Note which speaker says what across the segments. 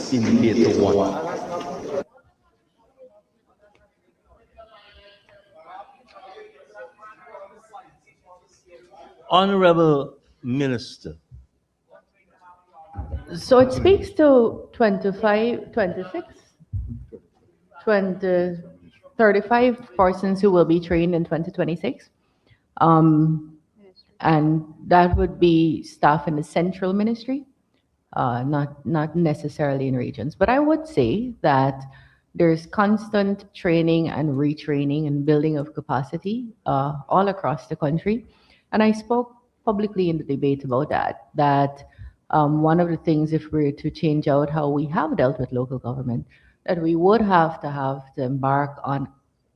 Speaker 1: please indicate to 1.
Speaker 2: Honorable Minister.
Speaker 3: So it speaks to 25, 26, 20, 35 persons who will be trained in 2026. And that would be staff in the central ministry, not necessarily in regions. But I would say that there's constant training and retraining and building of capacity all across the country. And I spoke publicly in the debate about that one of the things, if we're to change out how we have dealt with local government, that we would have to embark on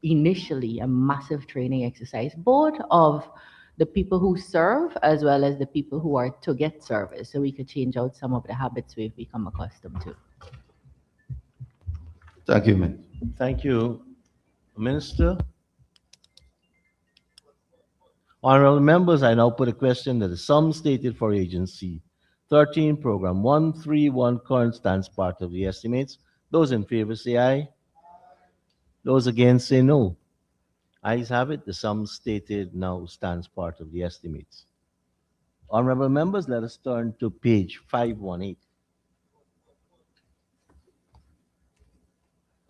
Speaker 3: initially a massive training exercise, both of the people who serve as well as the people who are to get service, so we could change out some of the habits we've become accustomed to.
Speaker 1: Thank you, ma'am.
Speaker 2: Thank you, Minister. Honorable members, I now put a question that the sum stated for Agency 13, Program 131 current stands part of the estimates. Those in favor say aye. Those against say no. Ayes have it. The sum stated now stands part of the estimates. Honorable members, let us turn to page 518.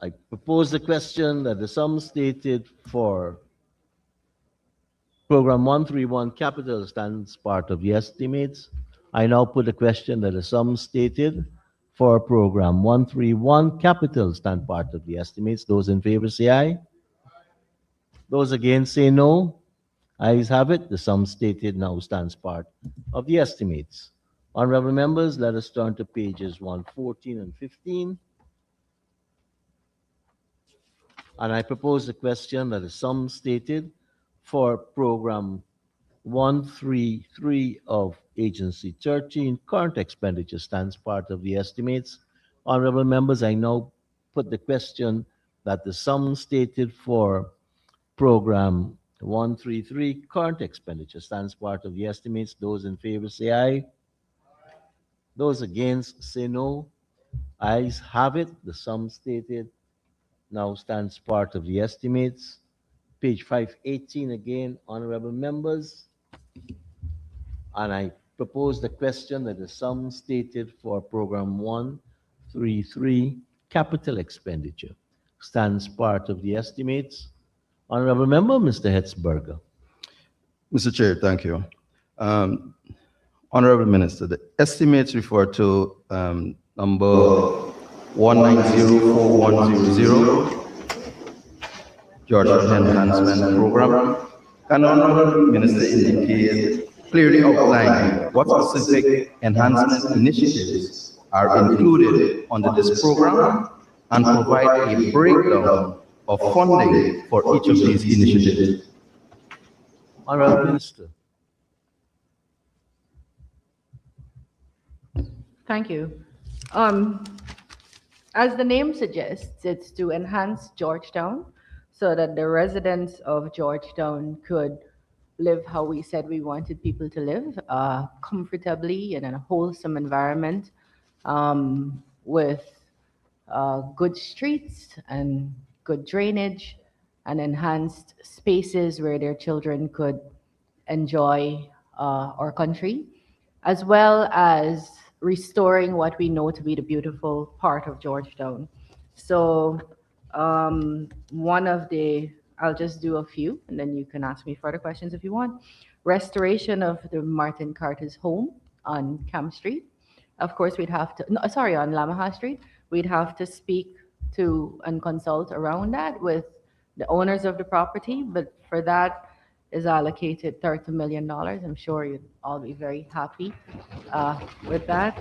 Speaker 2: I propose the question that the sum stated for Program 131 Capital stands part of the estimates. I now put the question that the sum stated for Program 131 Capital stand part of the estimates. Those in favor say aye. Those against say no. Ayes have it. The sum stated now stands part of the estimates. Honorable members, let us turn to pages 114 and 15. And I propose the question that the sum stated for Program 133 of Agency 13, current expenditure stands part of the estimates. Honorable members, I now put the question that the sum stated for Program 133, current expenditure stands part of the estimates. Those in favor say aye. Those against say no. Ayes have it. The sum stated now stands part of the estimates. Page 518 again, honorable members. And I propose the question that the sum stated for Program 133, capital expenditure, stands part of the estimates. Honorable member, Mr. Hetzberger.
Speaker 1: Mr. Chair, thank you. Honorable Minister, the estimates refer to number 1904100, Georgetown Enhancement Program. Can Honorable Minister indicate, clearly outline what specific enhancement initiatives are included under this program and provide a breakdown of funding for each of these initiatives?
Speaker 2: Honorable Minister.
Speaker 3: Thank you. As the name suggests, it's to enhance Georgetown so that the residents of Georgetown could live how we said we wanted people to live, comfortably in a wholesome environment, with good streets and good drainage and enhanced spaces where their children could enjoy our country, as well as restoring what we know to be the beautiful part of Georgetown. So I'll just do a few, and then you can ask me further questions if you want. Restoration of the Martin Carter's home on Camp Street. Of course, on Lamaha Street. We'd have to speak to and consult around that with the owners of the property, but for that is allocated $30 million. I'm sure you'd all be very happy with that.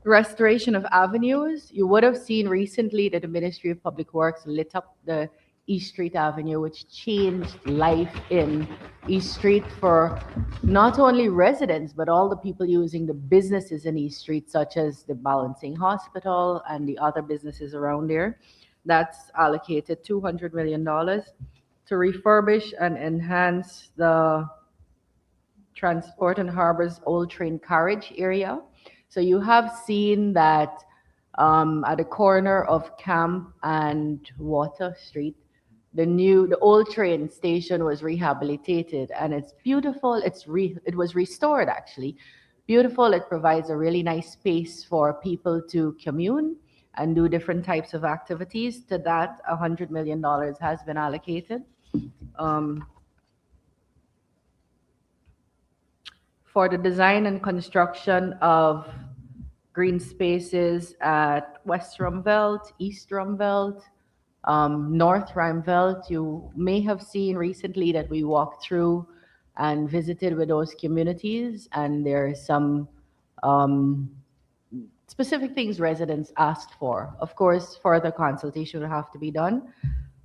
Speaker 3: Restoration of avenues. You would have seen recently that the Ministry of Public Works lit up the East Street Avenue, which changed life in East Street for not only residents, but all the people using the businesses in East Street, such as the Balancing Hospital and the other businesses around there. That's allocated $200 million to refurbish and enhance the Transport and Harbor's Old Train Carriage area. So you have seen that at the corner of Camp and Water Street, the old train station was rehabilitated, and it's beautiful. It was restored actually, beautiful. It provides a really nice space for people to commune and do different types of activities. To that, $100 million has been allocated. Um, for the design and construction of green spaces at West Rumvelt, East Rumvelt, North Rumvelt. You may have seen recently that we walked through and visited with those communities, and there are some um, specific things residents asked for. Of course, further consultation will have to be done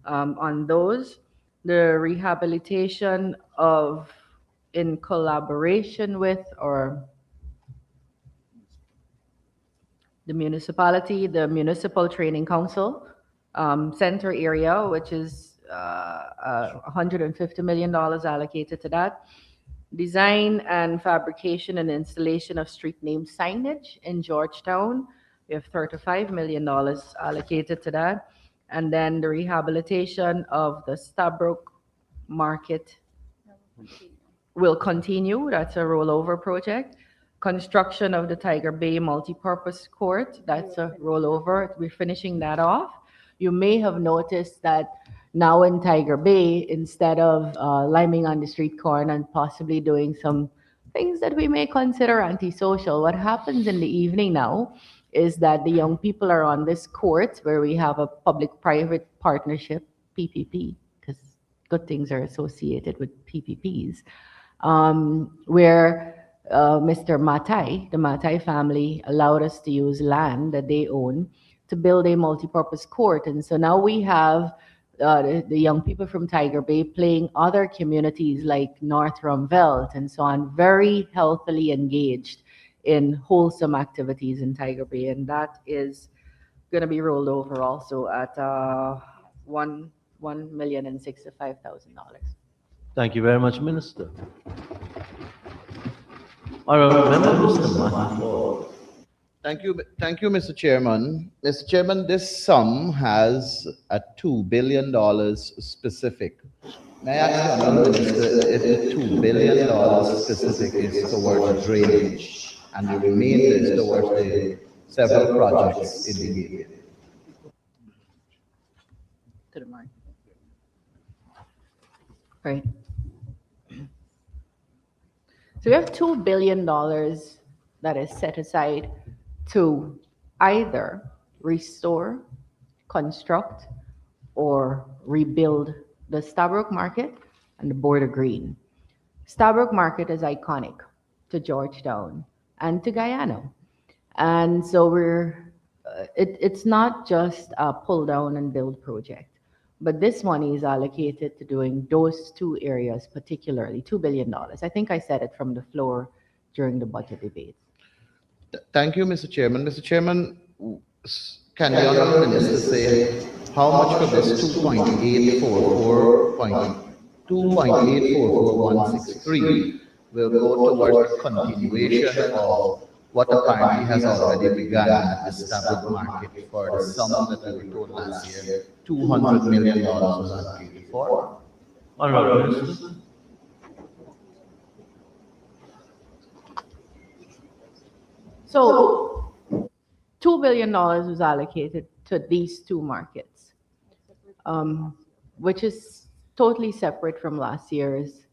Speaker 3: on those. The rehabilitation of, in collaboration with, or the municipality, the Municipal Training Council center area, which is $150 million allocated to that. Design and fabrication and installation of street name signage in Georgetown. We have $35 million allocated to that. And then the rehabilitation of the Stabroek Market will continue. That's a rollover project. Construction of the Tiger Bay multipurpose court, that's a rollover. We're finishing that off. You may have noticed that now in Tiger Bay, instead of liming on the street corner and possibly doing some things that we may consider antisocial, what happens in the evening now is that the young people are on this court where we have a public-private partnership, PPP, because good things are associated with PPPs, where Mr. Matai, the Matai family, allowed us to use land that they own to build a multipurpose court. And so now we have the young people from Tiger Bay playing other communities like North Rumvelt and so on, very healthily engaged in wholesome activities in Tiger Bay. And that is going to be rolled over also at $1,065,000.
Speaker 2: Thank you very much, Minister. Honorable Member, Mr. Matthew.
Speaker 1: Thank you, Mr. Chairman. Mr. Chairman, this sum has a $2 billion specific. May I ask the Honorable Minister if the $2 billion specific is towards drainage and the remainder is towards the several projects indicated?
Speaker 3: To the mark. Right. So we have $2 billion that is set aside to either restore, construct, or rebuild the Stabroek Market and the Border Green. Stabroek Market is iconic to Georgetown and to Guyana. And so it's not just a pull down and build project, but this money is allocated to doing those two areas particularly, $2 billion. I think I said it from the floor during the budget debate.
Speaker 1: Thank you, Mr. Chairman. Mr. Chairman, can the Honorable Minister say how much of this 2.844163 will go towards the continuation of what apparently has already begun at the Stabroek Market for the sum that we were told last year, $200 million was allocated for?
Speaker 2: Honorable Minister.
Speaker 3: So $2 billion was allocated to these two markets, which is totally separate from last year's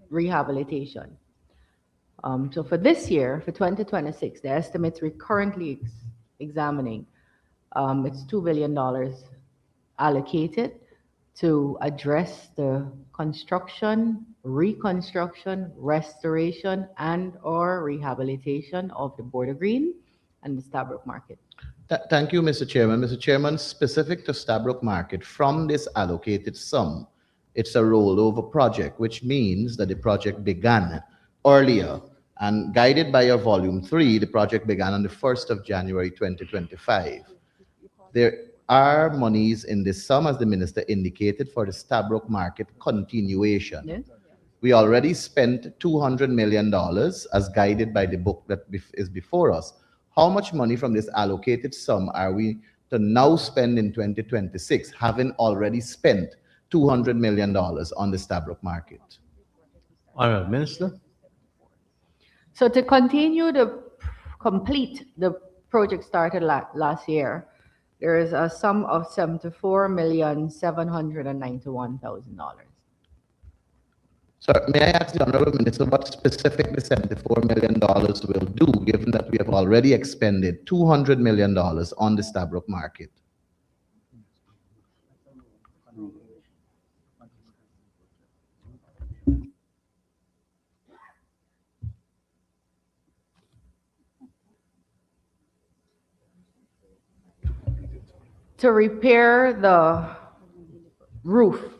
Speaker 3: rehabilitation. So for this year, for 2026, the estimates we're currently examining, it's $2 billion allocated to address the construction, reconstruction, restoration, and/or rehabilitation of the Border Green and the Stabroek Market.
Speaker 1: Thank you, Mr. Chairman. Mr. Chairman, specific to Stabroek Market, from this allocated sum, it's a rollover project, which means that the project began earlier, and guided by your volume 3, the project began on the 1st of January 2025. There are monies in this sum, as the minister indicated, for the Stabroek Market continuation.
Speaker 3: Yes.
Speaker 1: we already spent $200 million as guided by the book that is before us. How much money from this allocated sum are we to now spend in 2026, having already spent $200 million on the Stabroek market?
Speaker 2: Honorable Minister.
Speaker 3: So to continue to complete the project started last year, there is a sum of $74,791,000.
Speaker 1: So may I ask the Honorable Minister what specific the $74 million will do, given that we have already expended $200 million on the Stabroek market?
Speaker 3: To repair the roof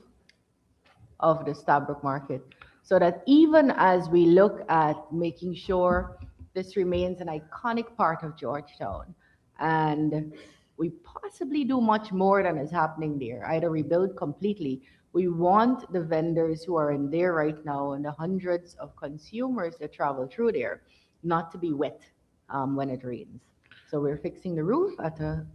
Speaker 3: of the Stabroek market, so that even as we look at making sure this remains an iconic part of Georgetown, and we possibly do much more than is happening there, either rebuild completely. We want the vendors who are in there right now and the hundreds of consumers that travel through there not to be wet when it rains. So we're fixing the roof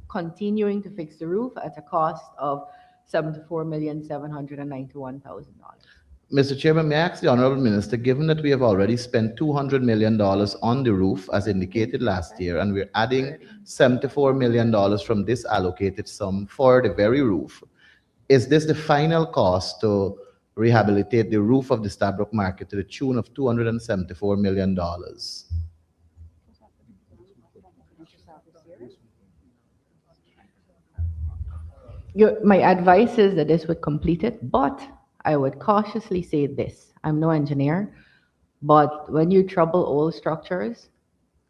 Speaker 3: continuing to fix the roof at a cost of $74,791,000.
Speaker 1: Mr. Chairman, may I ask the Honorable Minister, given that we have already spent $200 million on the roof, as indicated last year, and we're adding $74 million from this allocated sum for the very roof, is this the final cost to rehabilitate the roof of the Stabroek market to the tune of $274 million?
Speaker 3: My advice is that this would complete it, but I would cautiously say this. I'm no engineer, but when you trouble old structures,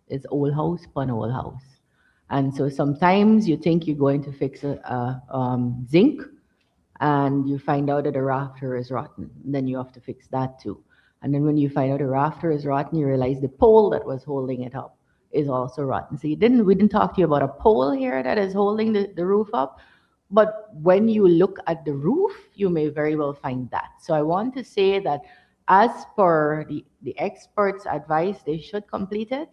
Speaker 3: it's old house upon old house. And so sometimes you think you're going to fix a zinc, and you find out that the rafter is rotten. Then you have to fix that too. And then when you find out the rafter is rotten, you realize the pole that was holding it up is also rotten. So we didn't talk to you about a pole here that is holding the roof up. But when you look at the roof, you may very well find that. So I want to say that as per the experts' advice, they should complete it.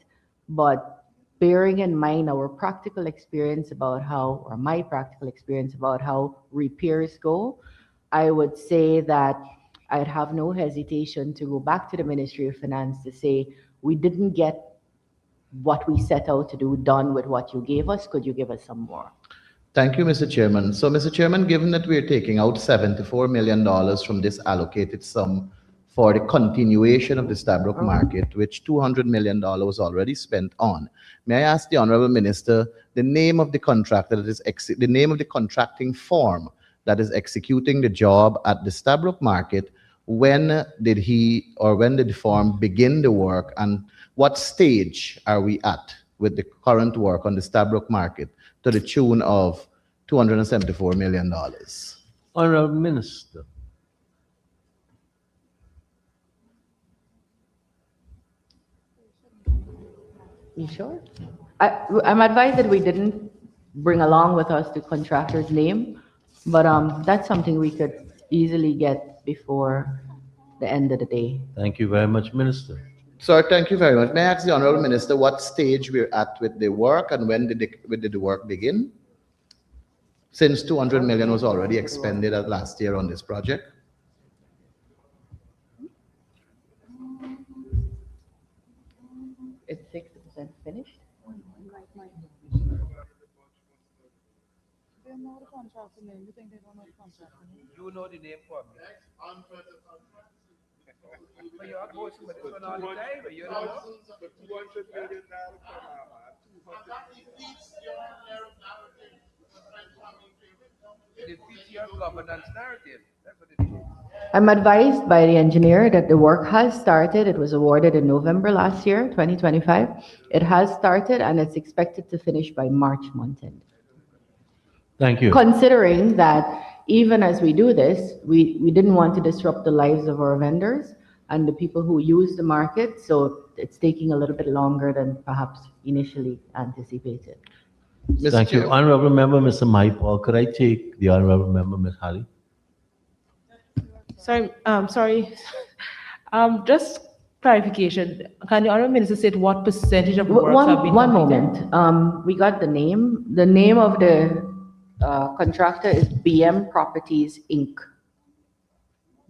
Speaker 3: But bearing in mind our practical experience about how, or my practical experience about how repairs go, I would say that I'd have no hesitation to go back to the Ministry of Finance to say, we didn't get what we set out to do done with what you gave us. Could you give us some more?
Speaker 1: Thank you, Mr. Chairman. So, Mr. Chairman, given that we are taking out $74 million from this allocated sum for the continuation of the Stabroek market, which $200 million was already spent on, may I ask the Honorable Minister the name of the contractor that is the name of the contracting firm that is executing the job at the Stabroek market? When did the firm begin the work, and what stage are we at with the current work on the Stabroek market to the tune of $274 million?
Speaker 2: Honorable Minister.
Speaker 3: You sure? I'm advised that we didn't bring along with us the contractor's name, but that's something we could easily get before the end of the day.
Speaker 2: Thank you very much, Minister.
Speaker 1: Sir, thank you very much. May I ask the Honorable Minister what stage we're at with the work, and when did the work begin? Since $200 million was already expended last year on this project.
Speaker 3: It's 60% finished.
Speaker 4: They know the contractor name. You think they don't know the contractor name?
Speaker 5: You know the name for me. But you are going to this one all the time, but you don't know. $200 million it defeats your governance narrative. That's what it is.
Speaker 3: I'm advised by the engineer that the work has started. It was awarded in November last year, 2025. It has started and it's expected to finish by March month end.
Speaker 2: Thank you.
Speaker 3: Considering that even as we do this, we didn't want to disrupt the lives of our vendors and the people who use the market, so it's taking a little bit longer than perhaps initially anticipated.
Speaker 2: Thank you. Honorable Member, Mr. Maipal. Could I take the Honorable Member, Ms. Halley?
Speaker 4: Sorry, sorry. Just clarification, can the Honorable Minister state what percentage of works have been
Speaker 3: One
Speaker 4: completed?
Speaker 3: moment. We got the name. The name of the contractor is BM Properties Inc.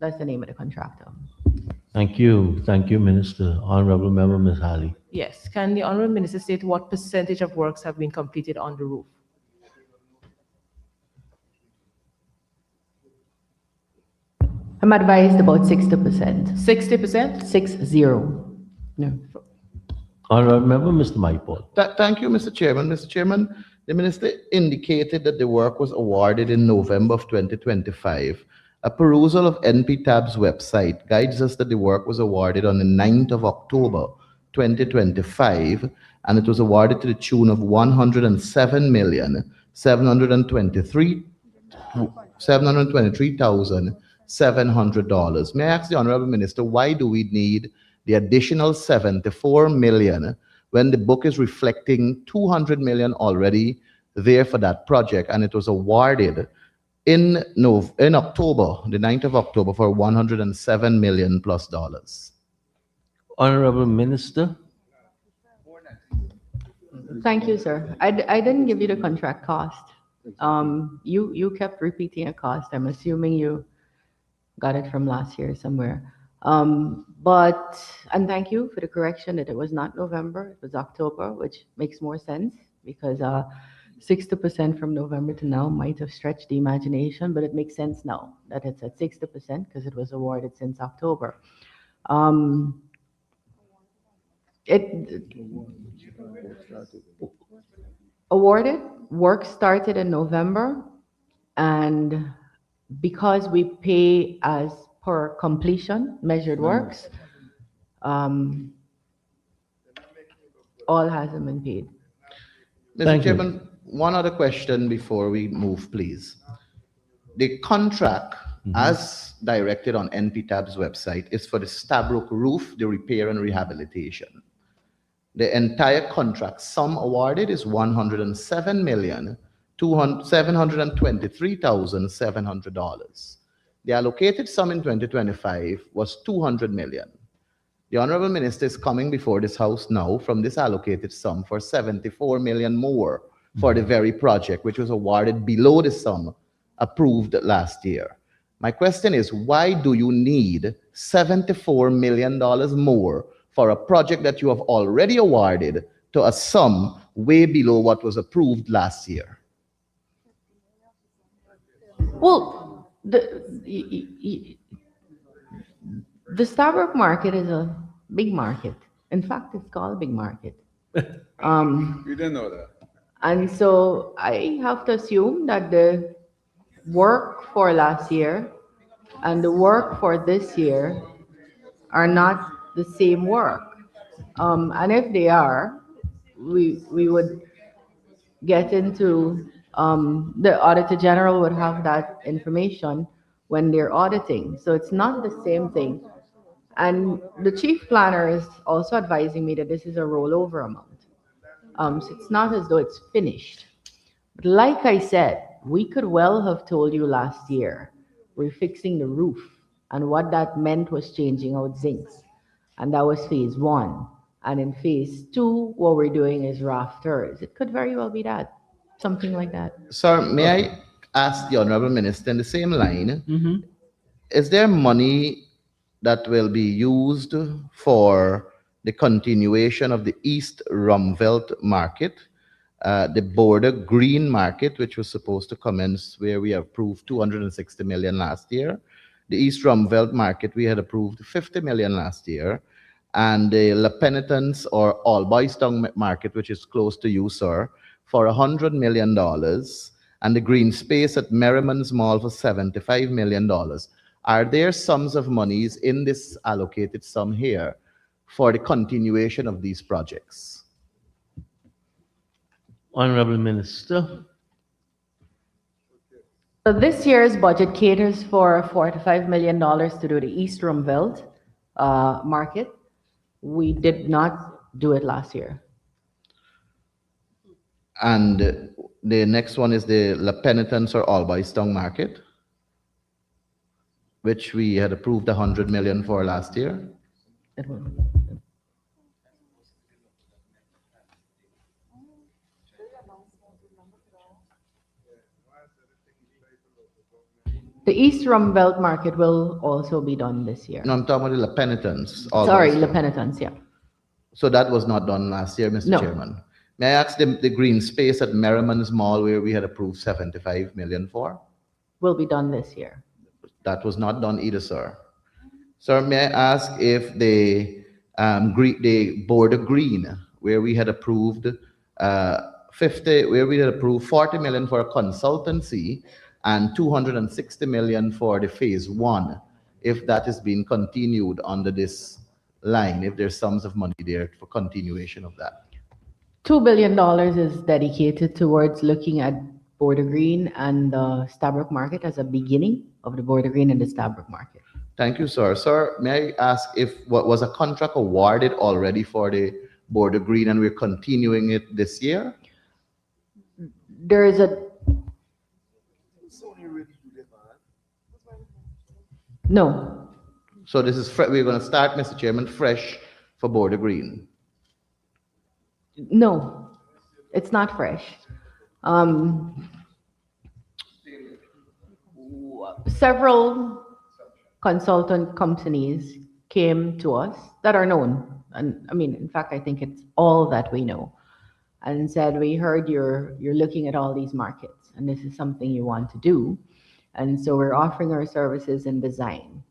Speaker 3: That's the name of the contractor.
Speaker 2: Thank you, Minister. Honorable Member Ms. Halley.
Speaker 4: Yes, can the Honorable Minister state what percentage of works have been completed on the roof?
Speaker 3: I'm advised about 60%.
Speaker 4: 60%?
Speaker 3: 60. No.
Speaker 2: Honorable Member Mr. Maipol.
Speaker 1: Thank you, Mr. Chairman. Mr. Chairman, the minister indicated that the work was awarded in November of 2025. A perusal of NPTAB's website guides us that the work was awarded on the 9th of October 2025, and it was awarded to the tune of 107,723,700. May I ask the Honorable Minister, why do we need the additional 74 million when the book is reflecting 200 million already there for that project, and it was awarded in October, the 9th of October, for 107 million plus dollars?
Speaker 2: Honorable Minister.
Speaker 3: Thank you, sir. I didn't give you the contract cost. You kept repeating a cost. I'm assuming you got it from last year somewhere. And thank you for the correction that it was not November, it was October, which makes more sense because 60% from November to now might have stretched the imagination, but it makes sense now that it's at 60% because it was awarded since October. It awarded, work started in November, and because we pay as per completion, measured works, all hasn't been paid.
Speaker 1: Mr.
Speaker 2: Thank you.
Speaker 1: Chairman, one other question before we move, please. The contract, as directed on NPTAB's website, is for the Stabrook roof, the repair and rehabilitation. The entire contract sum awarded is $107,723,700. The allocated sum in 2025 was 200 million. The Honorable Minister is coming before this House now from this allocated sum for 74 million more for the very project, which was awarded below the sum approved last year. My question is, why do you need $74 million more for a project that you have already awarded to a sum way below what was approved last year?
Speaker 3: Well, the Starbucks market is a big market. In fact, it's called a big market.
Speaker 5: You didn't know that.
Speaker 3: And so I have to assume that the work for last year and the work for this year are not the same work. And if they are, we would get into the Auditor General would have that information when they're auditing. So it's not the same thing. And the chief planner is also advising me that this is a rollover amount. So it's not as though it's finished. But like I said, we could well have told you last year, we're fixing the roof. And what that meant was changing out zincs. And that was phase 1. And in phase 2, what we're doing is rafters. It could very well be that, something like that.
Speaker 1: Sir, may I ask the Honorable Minister in the same line, is there money that will be used for the continuation of the East Rumvelt market, the border green market, which was supposed to commence where we approved 260 million last year? The East Rumvelt market, we had approved 50 million last year. And the La Penitence or Alboystown market, which is close to you, sir, for $100 million. And the green space at Merriman's Mall for $75 million. Are there sums of monies in this allocated sum here for the continuation of these projects?
Speaker 2: Honorable Minister.
Speaker 3: So this year's budget caters for $45 million to do the East Rumvelt market. We did not do it last year.
Speaker 1: And the next one is the La Penitence or Alboystown market? which we had approved 100 million for last year.
Speaker 3: That one. The East Rum Belt Market will also be done this year.
Speaker 1: No, I'm talking about the penitence.
Speaker 3: Sorry, La Penitence, yeah.
Speaker 1: So that was not done last year, Mr.
Speaker 3: No.
Speaker 1: Chairman. May I ask the green space at Merriman's Mall where we had approved 75 million for?
Speaker 3: Will be done this year.
Speaker 1: That was not done either, sir. Sir, may I ask if the Border Green, where we had approved 40 million for a consultancy and 260 million for the phase one, if that is being continued under this line, if there's sums of money there for continuation of that.
Speaker 3: $2 billion is dedicated towards looking at Border Green and the Stabroek Market as a beginning of the Border Green and the Stabroek Market.
Speaker 1: Thank you, sir. Sir, may I ask if what was a contract awarded already for the Border Green and we're continuing it this year?
Speaker 3: There is a... No,
Speaker 1: So this is we're going to start, Mr. Chairman, fresh for Border Green.
Speaker 3: no, it's not fresh. Several consultant companies came to us that are known, and I mean, in fact, I think it's all that we know, and said, we heard you're looking at all these markets, and this is something you want to do, and so we're offering our services in design.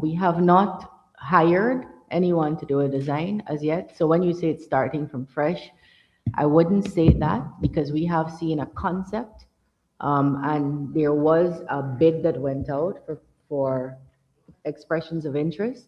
Speaker 3: We have not hired anyone to do a design as yet, so when you say it's starting from fresh, I wouldn't say that, because we have seen a concept, and there was a bid that went out for expressions of interest.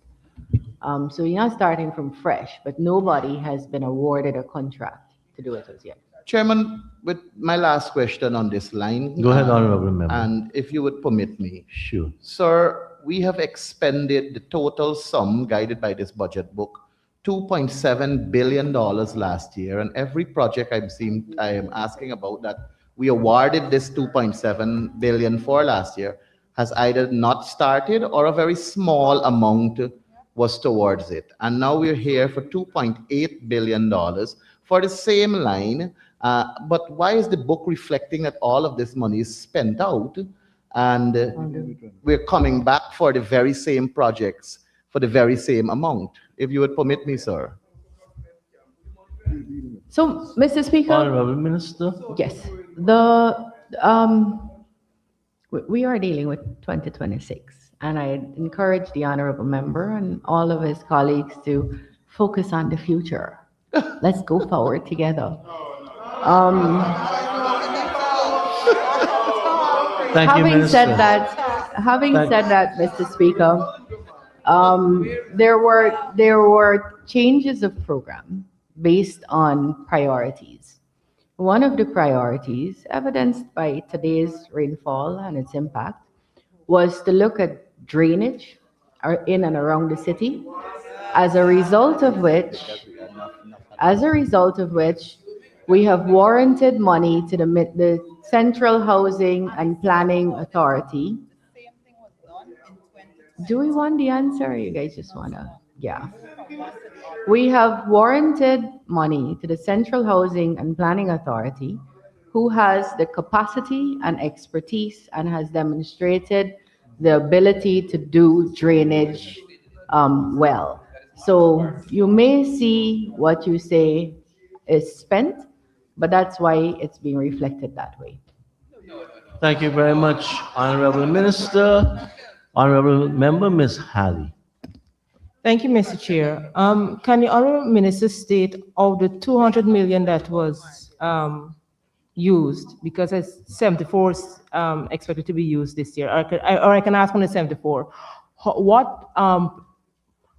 Speaker 3: So you're not starting from fresh, but nobody has been awarded a contract to do it as yet.
Speaker 1: Chairman, with my last question on this line.
Speaker 2: Go ahead, Honorable Member.
Speaker 1: And if you would permit me.
Speaker 2: Sure.
Speaker 1: Sir, we have expended the total sum guided by this budget book, $2.7 billion last year. And every project I am asking about that we awarded this 2.7 billion for last year has either not started or a very small amount was towards it. And now we're here for $2.8 billion for the same line. But why is the book reflecting that all of this money is spent out and we're coming back for the very same projects for the very same amount? If you would permit me, sir.
Speaker 3: So, Mr. Speaker,
Speaker 2: Honorable Minister.
Speaker 3: yes, we are dealing with 2026, and I encourage the honorable member and all of his colleagues to focus on the future. Let's go forward together.
Speaker 2: Thank you,
Speaker 3: Having
Speaker 2: Minister.
Speaker 3: said that, Mr. Speaker, there were changes of program based on priorities. One of the priorities, evidenced by today's rainfall and its impact, was to look at drainage in and around the city, as a result of which we have warranted money to the Central Housing and Planning Authority. Do we want the answer? Or you guys just wanna, yeah. We have warranted money to the Central Housing and Planning Authority, who has the capacity and expertise and has demonstrated the ability to do drainage well. So you may see what you say is spent, but that's why it's being reflected that way.
Speaker 2: Thank you very much, Honorable Minister. Honorable Member, Ms. Halley.
Speaker 4: Thank you, Mr. Chair. Can the Honorable Minister state of the 200 million that was used, because it's 74 is expected to be used this year, or I can ask on the 74,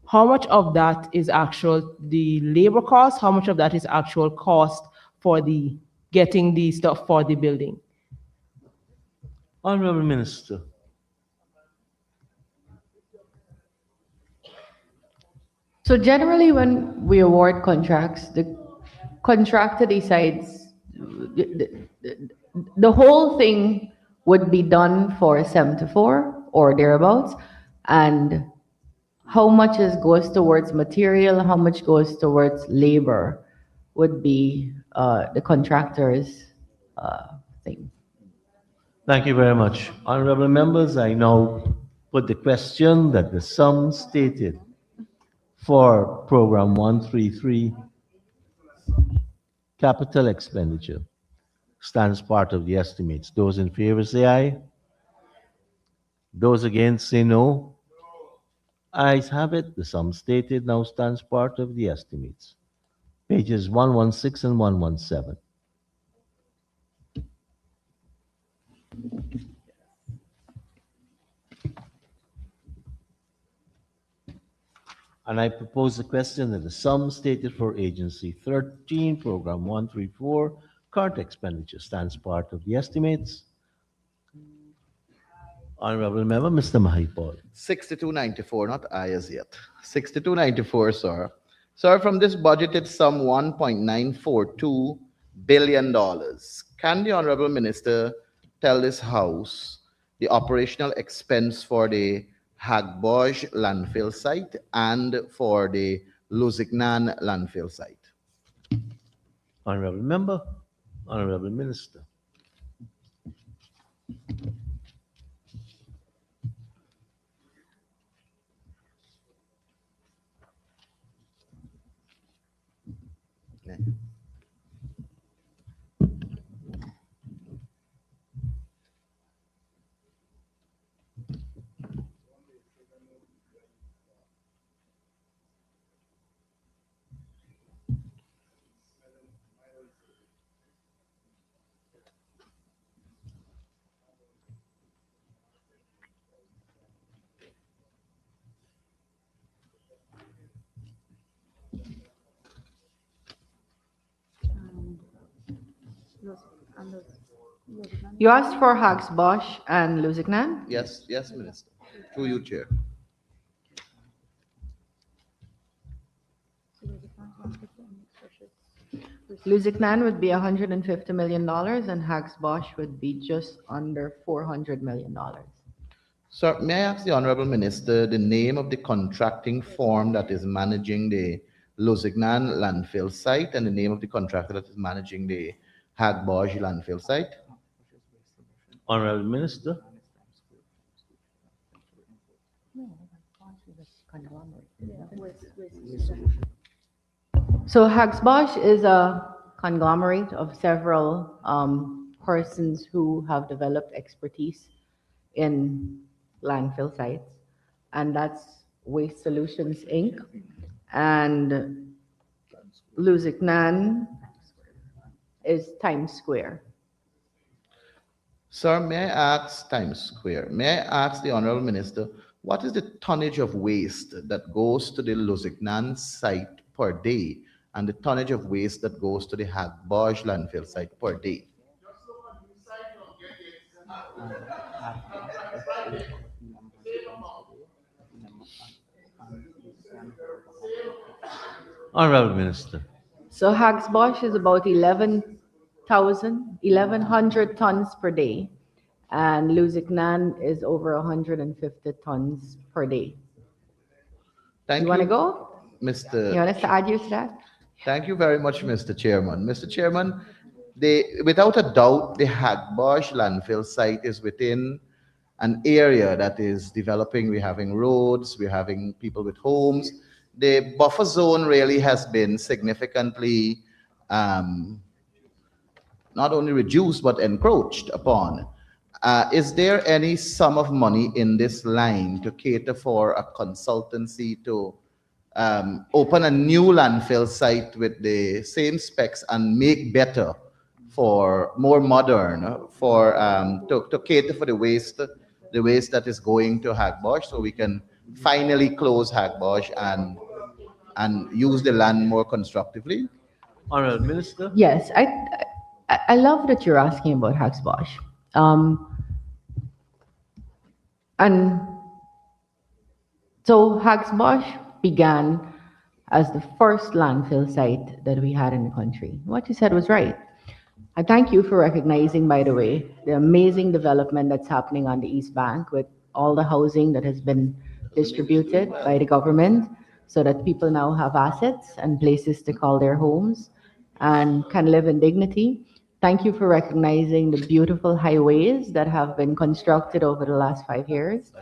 Speaker 4: how much of that is actual the labor cost? How much of that is actual cost for the getting the stuff for the building?
Speaker 2: Honorable Minister.
Speaker 3: So generally, when we award contracts, the contractor decides the whole thing would be done for 74, or thereabouts, and how much goes towards material, how much goes towards labor would be the contractor's thing.
Speaker 2: Thank you very much. Honorable members, I now put the question that the sum stated for Program 133 capital expenditure stands part of the estimates. Those in favor say aye. Those against say no. Ayes have it. The sum stated now stands part of the estimates. Pages 116 and 117. And I propose the question that the sum stated for Agency 13, Program 134, current expenditure stands part of the estimates. Honorable Member, Mr. Mahipal.
Speaker 1: 6294, not I as yet. 6294, sir. Sir, from this budgeted sum $1.942 billion, can the Honorable Minister tell this House the operational expense for the Hagbosh landfill site and for the Luzignan landfill site?
Speaker 2: Honorable Member, Honorable Minister.
Speaker 3: You asked for Hagsbosh and Luzignan?
Speaker 1: Yes, yes, Minister. Through you, Chair.
Speaker 3: Luzignan would be $150 million and Hagsbosh would be just under $400 million.
Speaker 1: Sir, may I ask the Honorable Minister the name of the contracting firm that is managing the Luzignan landfill site and the name of the contractor that is managing the Hagbosh landfill site?
Speaker 2: Honorable Minister.
Speaker 3: So Hagsbosh is a conglomerate of several persons who have developed expertise in landfill sites, and that's Waste Solutions Inc. and Luzignan is Times Square.
Speaker 1: Sir, may I ask Times Square, may I ask the Honorable Minister, what is the tonnage of waste that goes to the Luzignan site per day and the tonnage of waste that goes to the Hagbosh landfill site per day?
Speaker 2: Honorable Minister.
Speaker 3: So Hagsbosh is about 1,100 tons per day, and Luzignan is over 150 tons per day.
Speaker 1: Thank
Speaker 3: You want to go? You
Speaker 1: Mr.
Speaker 3: want us to add you to that?
Speaker 1: Thank you very much, Mr. Chairman. Mr. Chairman, without a doubt, the Hagbosh landfill site is within an area that is developing. We're having roads, we're having people with homes. The buffer zone really has been significantly not only reduced but encroached upon. Is there any sum of money in this line to cater for a consultancy to open a new landfill site with the same specs and make better for more modern for to cater for the waste that is going to Hagbosh, so we can finally close Hagbosh and use the land more constructively?
Speaker 2: Honorable Minister.
Speaker 3: Yes, I love that you're asking about Hagsbosh. And so Hagsbosh began as the first landfill site that we had in the country. What you said was right. I thank you for recognizing, by the way, the amazing development that's happening on the East Bank with all the housing that has been distributed by the government so that people now have assets and places to call their homes and can live in dignity. Thank you for recognizing the beautiful highways that have been constructed over the last 5 years.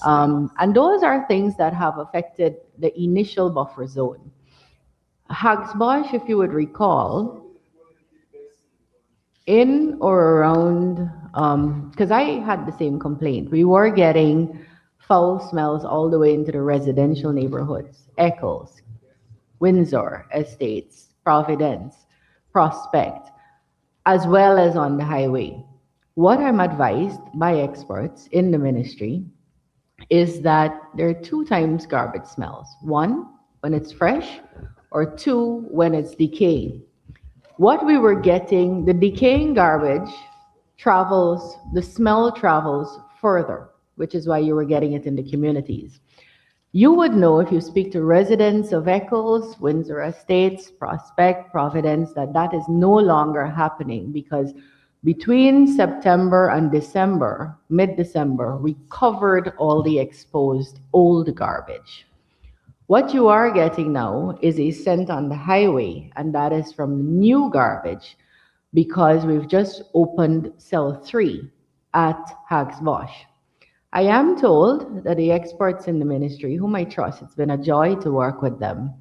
Speaker 3: And those are things that have affected the initial buffer zone. Hagsbosch, if you would recall, in or around, because I had the same complaint, we were getting foul smells all the way into the residential neighborhoods, Eccles, Windsor Estates, Providence, Prospect, as well as on the highway. What I'm advised by experts in the ministry is that there are two times garbage smells. One, when it's fresh, or two, when it's decaying. What we were getting, the decaying garbage travels, the smell travels further, which is why you were getting it in the communities. You would know if you speak to residents of Eccles, Windsor Estates, Prospect, Providence, that that is no longer happening because between September and December, mid-December, we covered all the exposed old garbage. What you are getting now is a scent on the highway, and that is from new garbage because we've just opened cell 3 at Hagsbosch. I am told that the experts in the ministry, whom I trust, it's been a joy to work with them,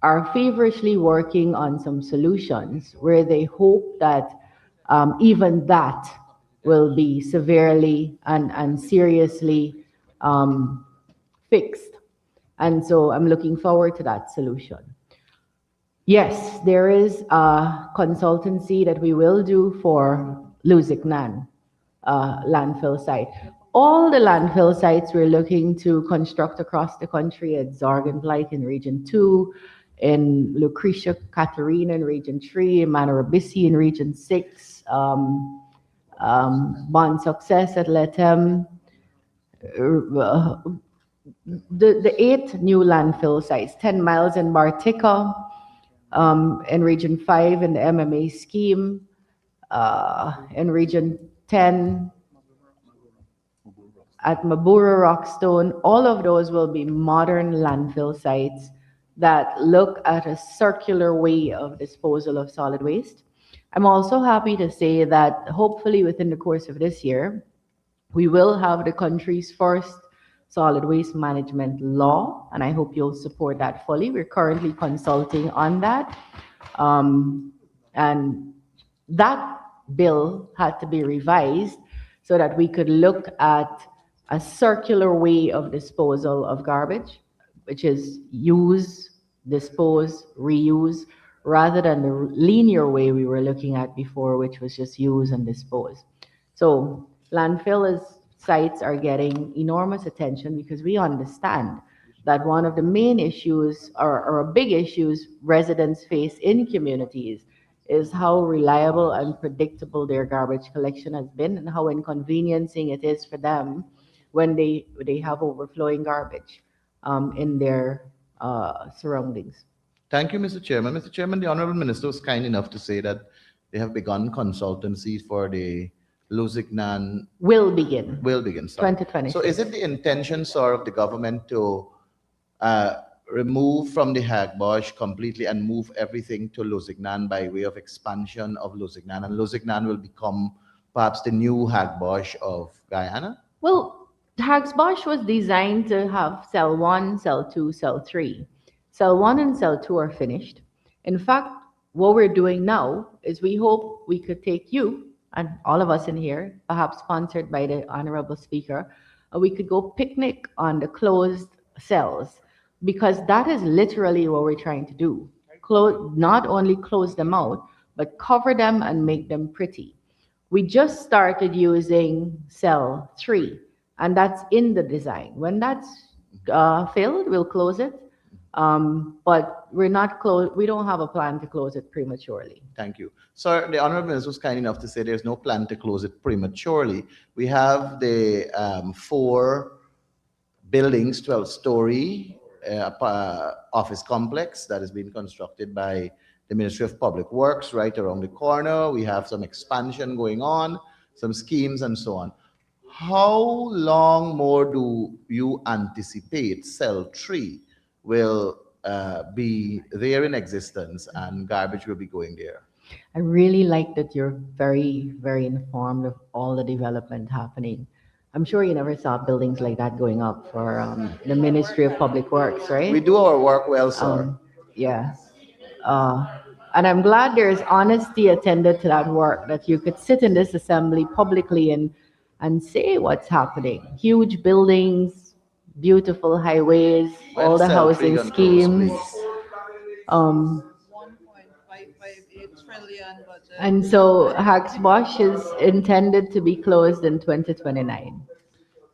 Speaker 3: are feverishly working on some solutions where they hope that even that will be severely and seriously fixed. And so I'm looking forward to that solution. Yes, there is a consultancy that we will do for Luzignan landfill site. All the landfill sites we're looking to construct across the country at Zorgenbleit in Region 2, in Lucretia Catarina in Region 3, in Manarabisi in Region 6, Bond Success at Letem, the 8 new landfill sites, 10 miles in Martica, in Region 5 in the MMA scheme, in Region 10 at Mabura Rockstone. All of those will be modern landfill sites that look at a circular way of disposal of solid waste. I'm also happy to say that hopefully within the course of this year, we will have the country's first solid waste management law, and I hope you'll support that fully. We're currently consulting on that. And that bill had to be revised so that we could look at a circular way of disposal of garbage, which is use, dispose, reuse, rather than the linear way we were looking at before, which was just use and dispose. So sites are getting enormous attention because we understand that one of the main issues or a big issues residents face in communities is how reliable and predictable their garbage collection has been and how inconveniencing it is for them when they have overflowing garbage in their surroundings.
Speaker 1: Thank you, Mr. Chairman. Mr. Chairman, the Honorable Minister was kind enough to say that they have begun consultancy for the Luzignan
Speaker 3: Will begin
Speaker 1: will begin. Sorry.
Speaker 3: 2026.
Speaker 1: So is it the intention, sir, of the government to remove from the Hagbosh completely and move everything to Luzignan by way of expansion of Luzignan, and Luzignan will become perhaps the new Hagbosh of Guyana?
Speaker 3: Well, Hagsbosch was designed to have cell 1, cell 2, cell 3. Cell 1 and cell 2 are finished. In fact, what we're doing now is we hope we could take you and all of us in here, perhaps sponsored by the Honorable Speaker, we could go picnic on the closed cells because that is literally what we're trying to do. Not only close them out, but cover them and make them pretty. We just started using cell 3, and that's in the design. When that's filled, we'll close it. But we're not close. We don't have a plan to close it prematurely.
Speaker 1: Thank you. Sir, the Honorable Minister was kind enough to say there's no plan to close it prematurely. We have the 4 buildings, 12-story office complex that has been constructed by the Ministry of Public Works right around the corner. We have some expansion going on, some schemes and so on.
Speaker 6: How long more do you anticipate cell 3 will be there in existence and garbage will be going there?
Speaker 3: I really like that you're very, very informed of all the development happening. I'm sure you never saw buildings like that going up for the Ministry of Public Works, right?
Speaker 6: We do our work well, sir.
Speaker 3: Yeah. Uh, and I'm glad there's honesty attended to that work, that you could sit in this assembly publicly and say what's happening. Huge buildings, beautiful highways,
Speaker 6: When
Speaker 3: all the
Speaker 6: cell 3
Speaker 3: housing
Speaker 6: gonna close,
Speaker 3: schemes.
Speaker 6: please?
Speaker 3: Um,
Speaker 7: 1.558 trillion budget.
Speaker 3: and so Haxbosh is intended to be closed in 2029.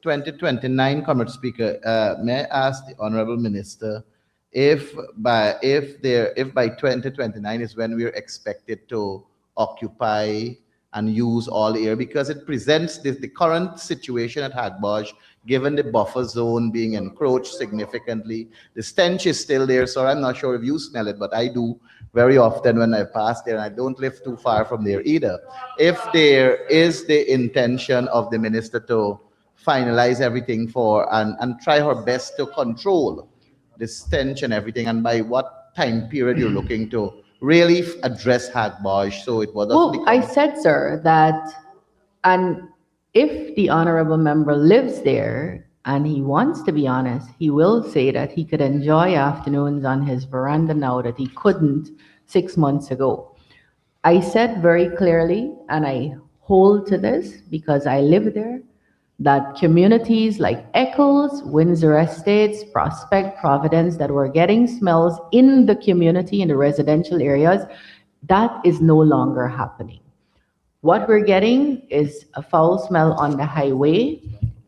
Speaker 6: 2029, Comrade Speaker, may I ask the Honorable Minister if by 2029 is when we're expected to occupy and use all air, because it presents the current situation at Hagbosh, given the buffer zone being encroached significantly. The stench is still there, so I'm not sure if you smell it, but I do very often when I pass there, and I don't live too far from there either. If there is the intention of the minister to finalize everything and try her best to control the stench and everything, and by what time period you're looking to really address Hagbosh so it doesn't
Speaker 3: Well, I
Speaker 6: become...
Speaker 3: said, sir, that, and if the honorable member lives there and he wants to be honest, he will say that he could enjoy afternoons on his veranda now that he couldn't 6 months ago. I said very clearly, and I hold to this because I live there, that communities like Eccles, Windsor Estates, Prospect, Providence, that were getting smells in the community, in the residential areas, that is no longer happening. What we're getting is a foul smell on the highway,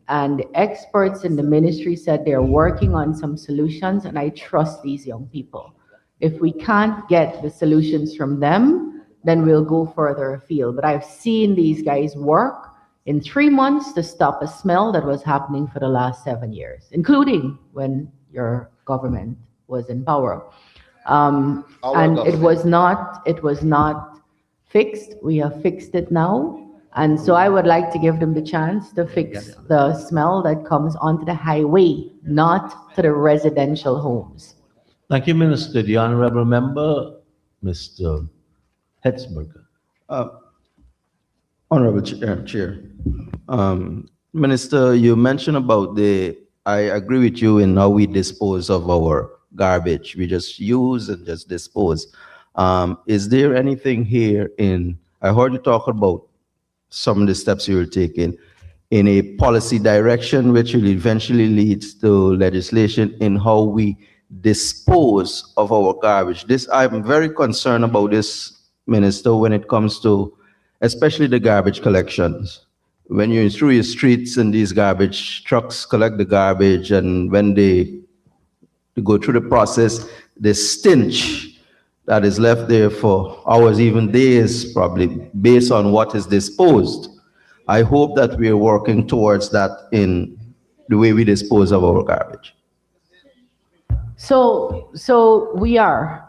Speaker 3: and experts in the ministry said they're working on some solutions, and I trust these young people. If we can't get the solutions from them, then we'll go further afield. But I've seen these guys work in 3 months to stop a smell that was happening for the last 7 years, including when your government was in power.
Speaker 6: Our
Speaker 3: And it
Speaker 6: government.
Speaker 3: was not fixed. We have fixed it now. And so I would like to give them the chance to fix the smell that comes onto the highway, not to the residential homes.
Speaker 2: Thank you, Minister. The Honorable Member, Mr. Hetzberger.
Speaker 1: Honorable Chair, Minister, you mentioned about I agree with you in how we dispose of our garbage. We just use and just dispose. Is there anything here I heard you talk about some of the steps you were taking in a policy direction, which will eventually lead to legislation in how we dispose of our garbage. I'm very concerned about this, Minister, when it comes to especially the garbage collections. When you're through your streets and these garbage trucks collect the garbage, and when they go through the process, the stench that is left there for hours, even days, probably based on what is disposed. I hope that we are working towards that in the way we dispose of our garbage.
Speaker 3: So we are.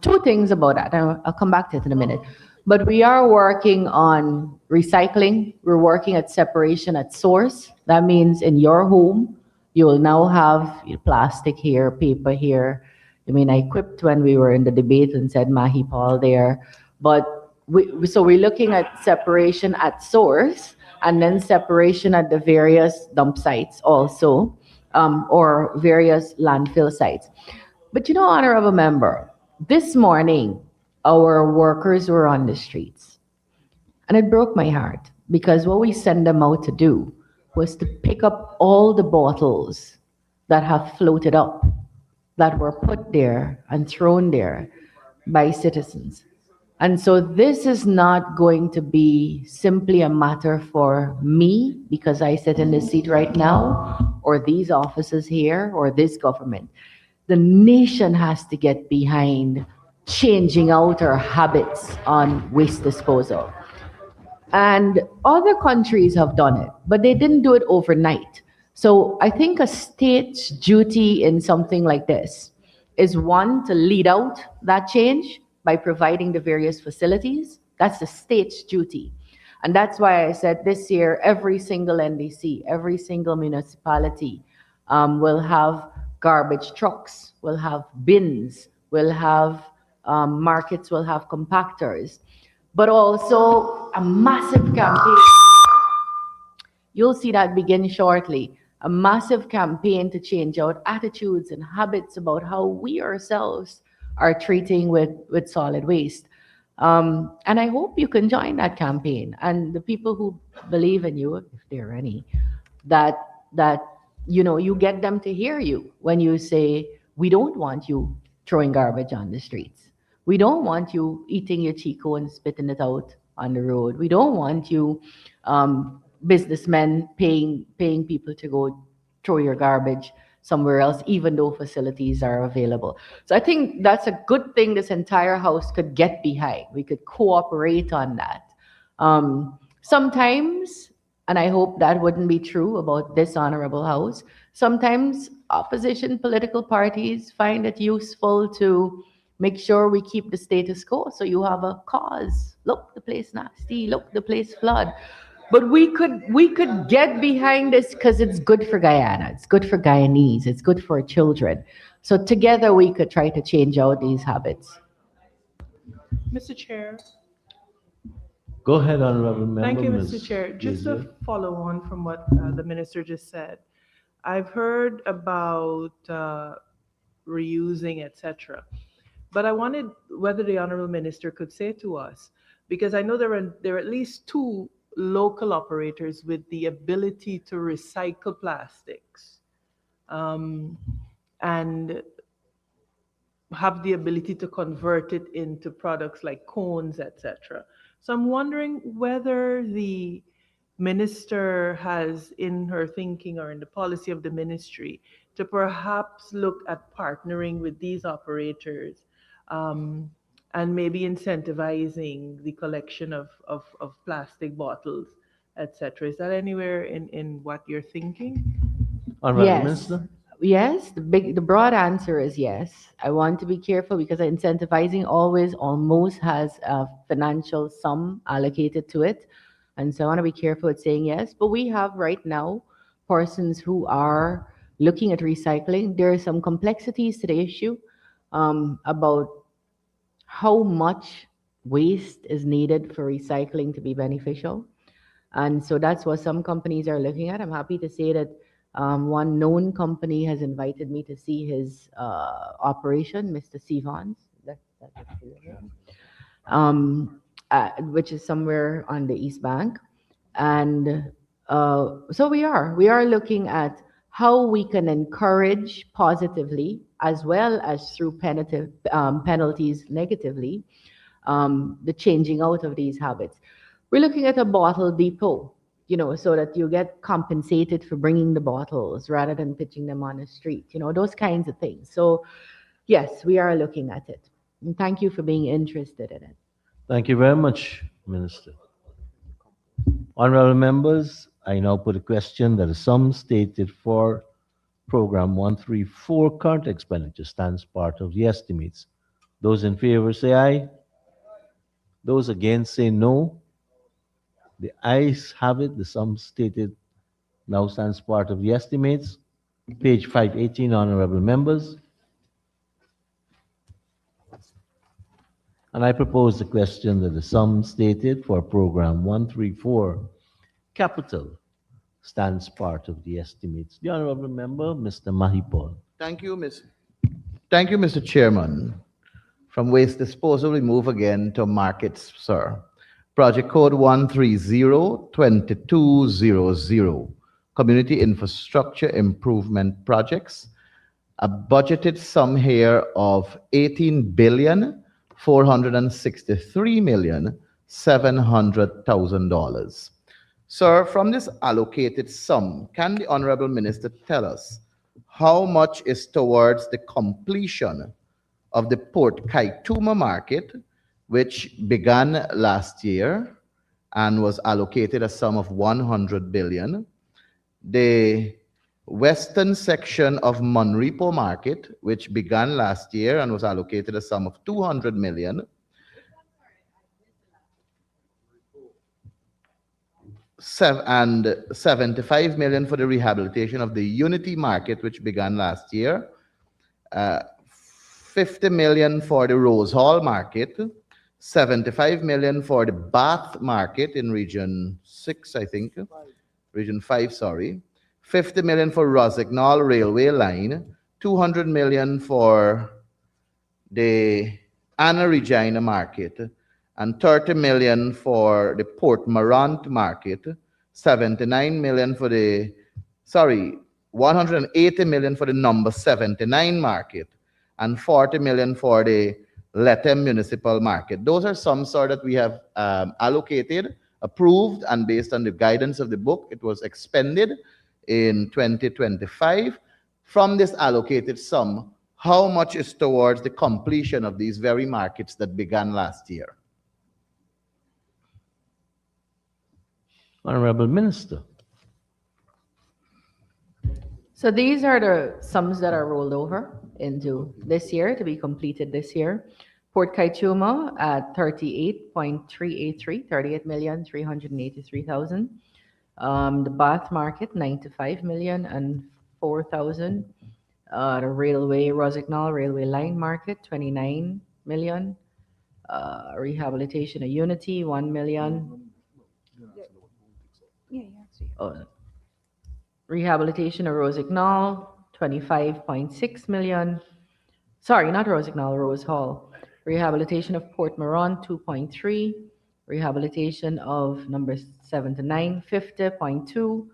Speaker 3: Two things about that. I'll come back to it in a minute. But we are working on recycling. We're working at separation at source. That means in your home, you will now have plastic here, paper here. I mean, I quipped when we were in the debate and said Mahi Paul there. But so we're looking at separation at source and then separation at the various dump sites also, or various landfill sites. But Honorable Member, this morning, our workers were on the streets. And it broke my heart because what we sent them out to do was to pick up all the bottles that have floated up, that were put there and thrown there by citizens. And so this is not going to be simply a matter for me because I sit in this seat right now, or these officers here, or this government. The nation has to get behind changing out our habits on waste disposal. And other countries have done it, but they didn't do it overnight. So I think a state's duty in something like this is, one, to lead out that change by providing the various facilities. That's the state's duty. And that's why I said this year, every single NDC, every single municipality will have garbage trucks, will have bins, will have markets, will have compactors, but also a massive campaign. You'll see that begin shortly. A massive campaign to change out attitudes and habits about how we ourselves are treating with solid waste. And I hope you can join that campaign. And the people who believe in you, if there are any, that that you get them to hear you when you say, we don't want you throwing garbage on the streets. We don't want you eating your chico and spitting it out on the road. We don't want you businessmen paying people to go throw your garbage somewhere else, even though facilities are available. So I think that's a good thing this entire house could get behind. We could cooperate on that. Sometimes, and I hope that wouldn't be true about this honorable house, sometimes opposition political parties find it useful to make sure we keep the status quo. So you have a cause. Look, the place nasty. Look, the place flood. But we could get behind this because it's good for Guyana. It's good for Guyanese. It's good for children. So together we could try to change out these habits.
Speaker 8: Mr. Chair,
Speaker 2: Go ahead, Honorable Member.
Speaker 8: thank you,
Speaker 2: Ms.
Speaker 8: Mr. Chair. Just to
Speaker 2: Gabriel.
Speaker 8: follow on from what the minister just said, I've heard about reusing, etc. But I wanted whether the honorable minister could say to us, because I know there are at least two local operators with the ability to recycle plastics and have the ability to convert it into products like cones, etc. So I'm wondering whether the minister has in her thinking or in the policy of the ministry to perhaps look at partnering with these operators um, and maybe incentivizing the collection of plastic bottles, etc. Is that anywhere in what you're thinking?
Speaker 2: Honorable
Speaker 3: Yes.
Speaker 2: Minister.
Speaker 3: Yes, the broad answer is yes. I want to be careful because incentivizing always almost has a financial sum allocated to it. And so I want to be careful with saying yes. But we have right now persons who are looking at recycling. There are some complexities to the issue about how much waste is needed for recycling to be beneficial. And so that's what some companies are looking at. I'm happy to say that one known company has invited me to see his operation, Mr. Sivans, which is somewhere on the East Bank. And so we are looking at how we can encourage positively as well as through penalties negatively the changing out of these habits. We're looking at a bottle depot, so that you get compensated for bringing the bottles rather than pitching them on the street, those kinds of things. So, yes, we are looking at it. And thank you for being interested in it.
Speaker 2: Thank you very much, Minister. Honorable members, I now put a question that the sum stated for Program 134 current expenditure stands part of the estimates. Those in favor say aye. Those against say no. The ayes have it. The sum stated now stands part of the estimates. Page 518, honorable members. And I propose the question that the sum stated for Program 134 capital stands part of the estimates. The honorable member, Mr. Mahipol.
Speaker 6: Thank you, Mr. Chairman. From waste disposal, we move again to markets, sir. Project code 130-2200, community infrastructure improvement projects. A budgeted sum here of 18,463,700,000. Sir, from this allocated sum, can the Honorable Minister tell us how much is towards the completion of the Port Kaituma market, which began last year and was allocated a sum of 100 billion? The western section of Monrepo market, which began last year and was allocated a sum of 200 million. and 75 million for the rehabilitation of the Unity market, which began last year. 50 million for the Rose Hall market, 75 million for the Bath market in Region 6, I think, Region 5, sorry, 50 million for Rosignol Railway Line, 200 million for the Anna Regina market, and 30 million for the Port Morant market, 79 million for the, sorry, 180 million for the number 79 market, and 40 million for the Lethem municipal market. Those are some sort that we have allocated, approved, and based on the guidance of the book, it was expended in 2025. From this allocated sum, how much is towards the completion of these very markets that began last year?
Speaker 2: Honorable Minister.
Speaker 3: So these are the sums that are rolled over into this year to be completed this year. Port Kaituma at 38.383, 38,383,000. The Bath Market, 95 million and 4,000. The Railway, Rosignol Railway Line Market, 29 million. Rehabilitation of Unity, 1 million. Rehabilitation of Rosignol, 25.6 million. Sorry, not Rosignol, Rose Hall. Rehabilitation of Port Moran, 2.3. Rehabilitation of number 7 to 9, 50.2.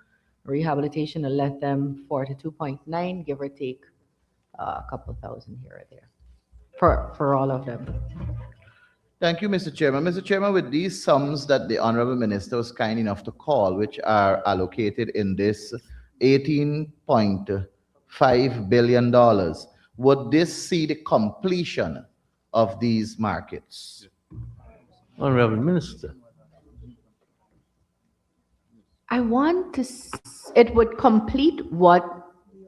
Speaker 3: Rehabilitation of Lethem, 42.9, give or take a couple thousand here or there for all of them.
Speaker 6: Thank you, Mr. Chairman. Mr. Chairman, with these sums that the Honorable Minister was kind enough to call, which are allocated in this $18.5 billion, would this see the completion of these markets?
Speaker 2: Honorable Minister.
Speaker 3: I want to, it would complete what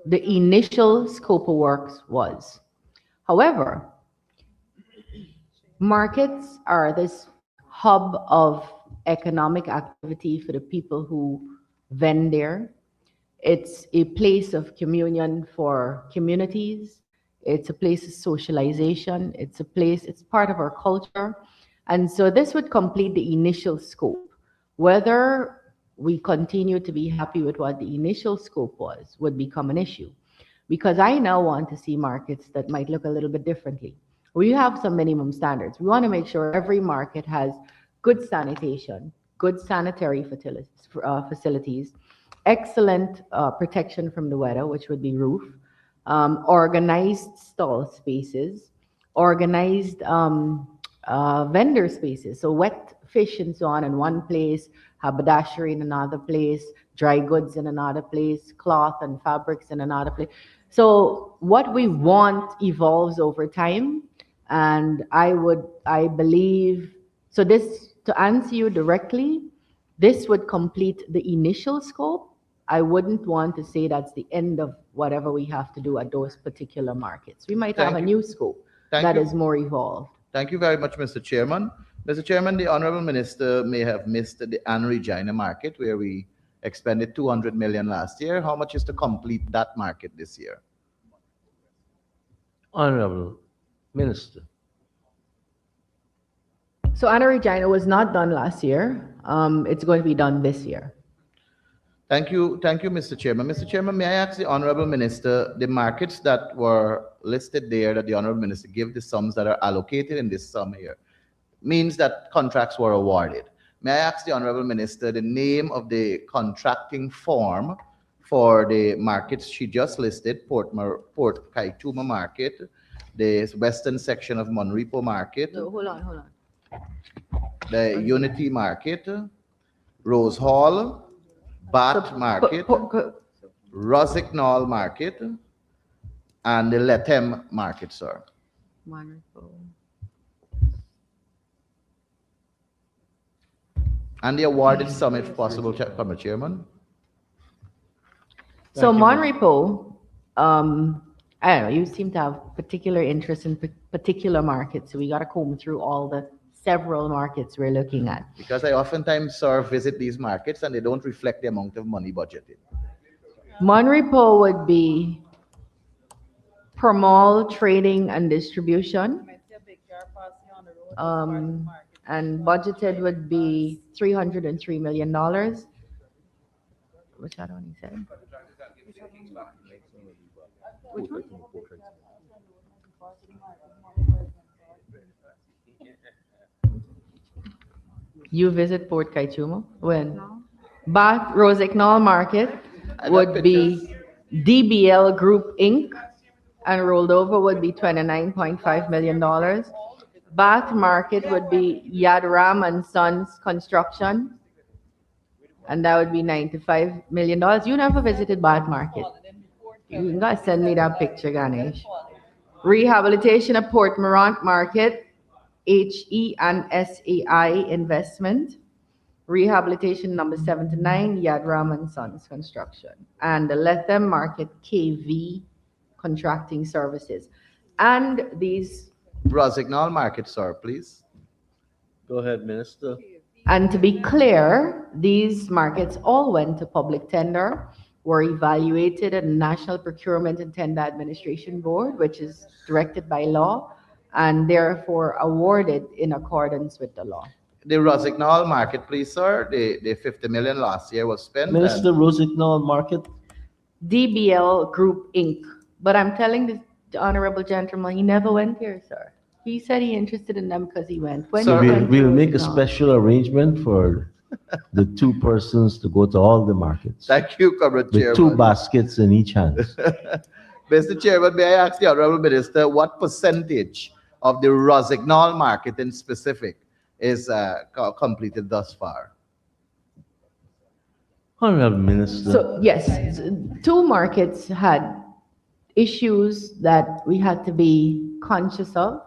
Speaker 3: the initial scope of works was. However, markets are this hub of economic activity for the people who vend there. It's a place of communion for communities. It's a place of socialization. It's a place, it's part of our culture. And so this would complete the initial scope. Whether we continue to be happy with what the initial scope was would become an issue. Because I now want to see markets that might look a little bit differently. We have some minimum standards. We want to make sure every market has good sanitation, good sanitary facilities, excellent protection from the weather, which would be roof, organized stall spaces, organized vendor spaces. So wet fish and so on in one place, haberdashery in another place, dry goods in another place, cloth and fabrics in another place. So what we want evolves over time. And I believe, so this, to answer you directly, this would complete the initial scope. I wouldn't want to say that's the end of whatever we have to do at those particular markets. We might have a new scope that is more evolved.
Speaker 6: Thank you very much, Mr. Chairman. Mr. Chairman, the Honorable Minister may have missed the Anna Regina market, where we expended 200 million last year. How much is to complete that market this year?
Speaker 2: Honorable Minister.
Speaker 3: So Anna Regina was not done last year. It's going to be done this year.
Speaker 6: Thank you, Mr. Chairman. Mr. Chairman, may I ask the Honorable Minister, the markets that were listed there that the Honorable Minister gave the sums that are allocated in this sum here, means that contracts were awarded. May I ask the Honorable Minister the name of the contracting form for the markets she just listed, Port Kaituma Market, the western section of Monrepo Market,
Speaker 3: No, hold on.
Speaker 6: the Unity Market, Rose Hall, Bath Market, Rosignol Market, and the Lethem Market, sir.
Speaker 3: Wonderful.
Speaker 6: And the awarded sum, if possible, from the chairman.
Speaker 3: So Monrepo, I don't know, you seem to have particular interest in particular markets. So we got to comb through all the several markets we're looking at.
Speaker 6: Because I oftentimes, sir, visit these markets and they don't reflect the amount of money budgeted.
Speaker 3: Monrepo would be per mall trading and distribution.
Speaker 7: Might see a big car passing on the road, that's part of the
Speaker 3: Um,
Speaker 7: market.
Speaker 3: and budgeted would be $303 million. What's that one he said? Which one? You visit Port Kaichumo? When? Bath Rosignol Market
Speaker 6: I got
Speaker 3: would be DBL Group Inc. and rolled over would be $29.5 million. Bath Market would be Yadram and Sons Construction, and that would be $95 million. You never visited Bath Market. You gotta send me that picture, Ganesh. Rehabilitation of Port Morant Market, HE and SAI Investment. Rehabilitation number 79, Yadram and Sons Construction. And the Lethem Market, KV Contracting Services. And these,
Speaker 6: Rosignol Market, sir, please.
Speaker 2: Go ahead, Minister.
Speaker 3: and to be clear, these markets all went to public tender, were evaluated at the National Procurement and Tender Administration Board, which is directed by law, and therefore awarded in accordance with the law.
Speaker 6: The Rosignol Market, please, sir. The 50 million last year was spent. and-
Speaker 2: Minister Rosignol Market.
Speaker 3: DBL Group Inc. But I'm telling the honorable gentleman, he never went here, sir. He said he interested in them because he went. When
Speaker 6: Sir,
Speaker 3: he
Speaker 2: We'll,
Speaker 3: went,
Speaker 2: we'll
Speaker 3: he
Speaker 2: make a
Speaker 3: was not.
Speaker 2: special arrangement for the two persons to go to all the markets
Speaker 6: Thank you, Comrade
Speaker 2: with two
Speaker 6: Chairman.
Speaker 2: baskets in each hand.
Speaker 6: Mr. Chairman, may I ask the Honorable Minister what percentage of the Rosignol Market in specific is completed thus far?
Speaker 2: Honorable Minister.
Speaker 3: So, yes, two markets had issues that we had to be conscious of.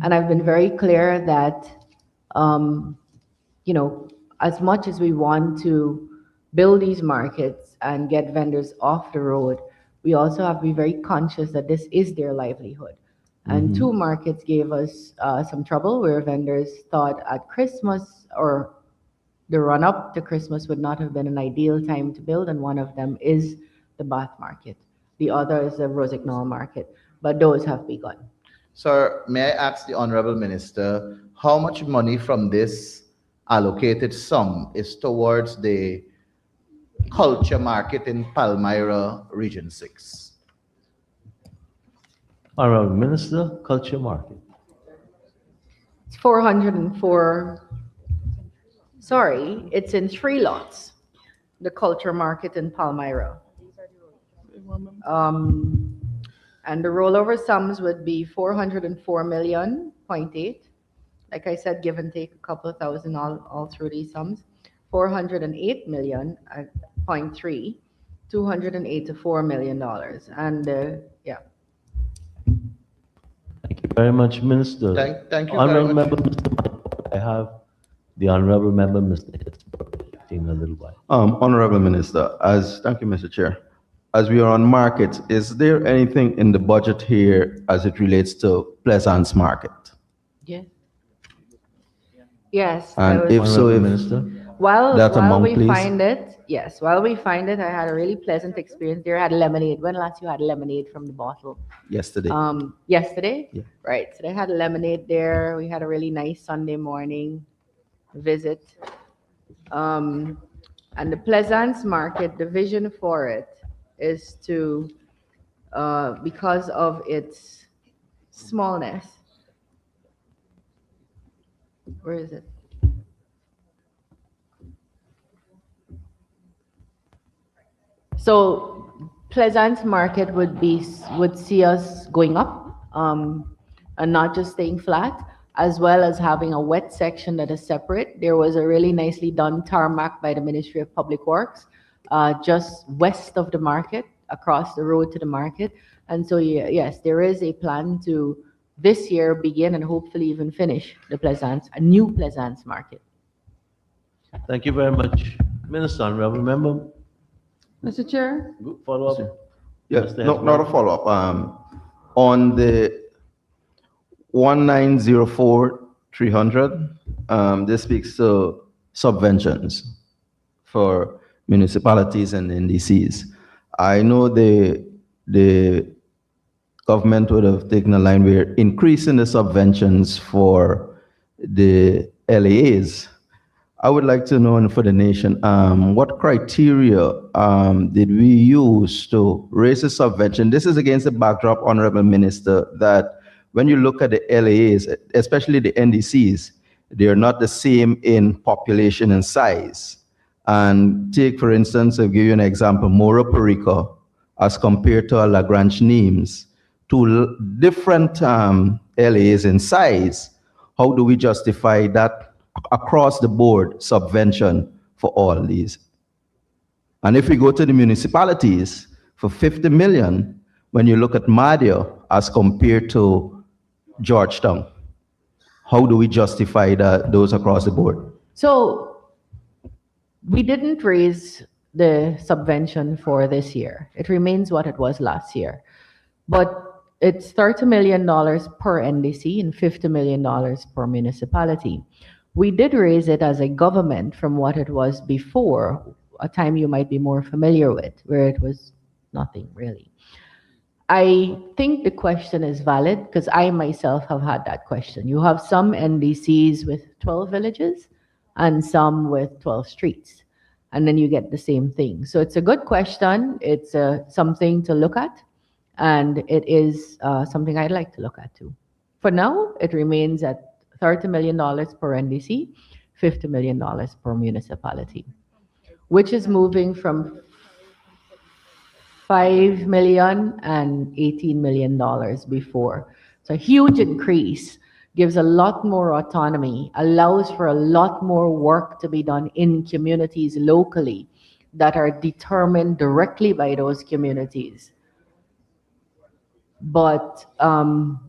Speaker 3: And I've been very clear that, as much as we want to build these markets and get vendors off the road, we also have to be very conscious that this is their livelihood. And two markets gave us some trouble where vendors thought at Christmas or the run up to Christmas would not have been an ideal time to build, and one of them is the Bath Market. The other is the Rosignol Market, but those have begun.
Speaker 6: Sir, may I ask the Honorable Minister how much money from this allocated sum is towards the culture market in Palmyra, Region 6?
Speaker 2: Honorable Minister, Culture Market.
Speaker 3: It's 404. Sorry, it's in 3 lots. The Culture Market in Palmyra. And the rollover sums would be 404 million, 0.8. Like I said, give and take a couple of thousand all through these sums. 408 million, 0.3, 208 to $4 million. And yeah.
Speaker 2: Thank you very much, Minister.
Speaker 6: Thank you very
Speaker 2: Honorable
Speaker 6: much.
Speaker 2: Member, Mr. Mike, I have the Honorable Member, Mr. Hitzberg, in a little while.
Speaker 1: Honorable Minister, thank you, Mr. Chair. As we are on markets, is there anything in the budget here as it relates to Pleasance Market?
Speaker 3: Yes. Yes.
Speaker 1: And
Speaker 3: I was-
Speaker 1: if so,
Speaker 2: Honorable
Speaker 1: if
Speaker 2: Minister.
Speaker 3: While
Speaker 1: that amount,
Speaker 3: we
Speaker 1: please.
Speaker 3: find it, yes, while we find it, I had a really pleasant experience there. I had lemonade. When last you had lemonade from the bottle?
Speaker 1: yesterday,
Speaker 3: Yesterday?
Speaker 1: Yeah.
Speaker 3: Right. So they had lemonade there. We had a really nice Sunday morning visit. And the Pleasance Market, the vision for it is to, because of its smallness. Where is it? So Pleasance Market would see us going up, and not just staying flat, as well as having a wet section that is separate. There was a really nicely done tarmac by the Ministry of Public Works, just west of the market, across the road to the market. And so, yes, there is a plan to this year begin and hopefully even finish a new Pleasance Market.
Speaker 2: Thank you very much, Minister. Honorable Member,
Speaker 3: Mr. Chair?
Speaker 2: follow up.
Speaker 1: yes,
Speaker 2: Mr.
Speaker 1: not a
Speaker 2: Hitzberg.
Speaker 1: follow-up. On the 1904 300. This speaks to subventions for municipalities and NDCs. I know the government would have taken a line where increasing the subventions for the LAAs. I would like to know, and for the nation, what criteria did we use to raise the subvention? This is against the backdrop, Honorable Minister, that when you look at the LAAs, especially the NDCs, they are not the same in population and size. And take, for instance, I'll give you an example, Moro Perico, as compared to a Lagrange Nimes, two different LAAs in size. How do we justify that across the board subvention for all these? And if we go to the municipalities for 50 million, when you look at Madia as compared to Georgetown, how do we justify those across the board?
Speaker 3: So we didn't raise the subvention for this year. It remains what it was last year. But it's $30 million per NDC and $50 million per municipality. We did raise it as a government from what it was before, a time you might be more familiar with, where it was nothing really. I think the question is valid because I myself have had that question. You have some NDCs with 12 villages and some with 12 streets, and then you get the same thing. So it's a good question. It's something to look at, and it is something I'd like to look at too. For now, it remains at $30 million per NDC, $50 million per municipality, which is moving from $5 million and $18 million before. It's a huge increase, gives a lot more autonomy, allows for a lot more work to be done in communities locally that are determined directly by those communities. But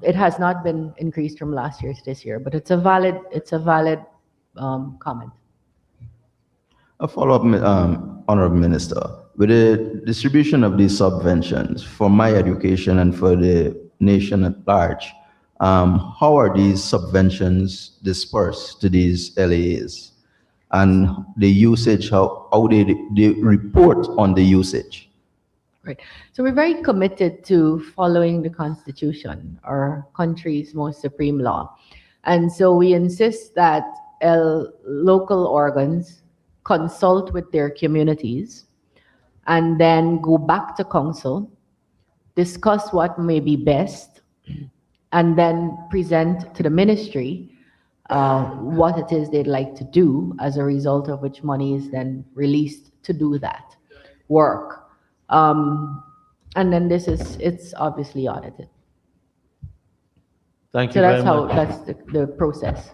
Speaker 3: it has not been increased from last year to this year, but it's a valid comment.
Speaker 1: A follow-up, Honorable Minister. With the distribution of these subventions for my education and for the nation at large, how are these subventions dispersed to these LAAs? And the usage, how they report on the usage?
Speaker 3: Right. So we're very committed to following the Constitution, our country's most supreme law. And so we insist that local organs consult with their communities and then go back to council, discuss what may be best, and then present to the ministry what it is they'd like to do, as a result of which money is then released to do that work. And then it's obviously audited.
Speaker 2: Thank you
Speaker 3: So that's
Speaker 2: very
Speaker 3: how,
Speaker 2: much.
Speaker 3: that's the process.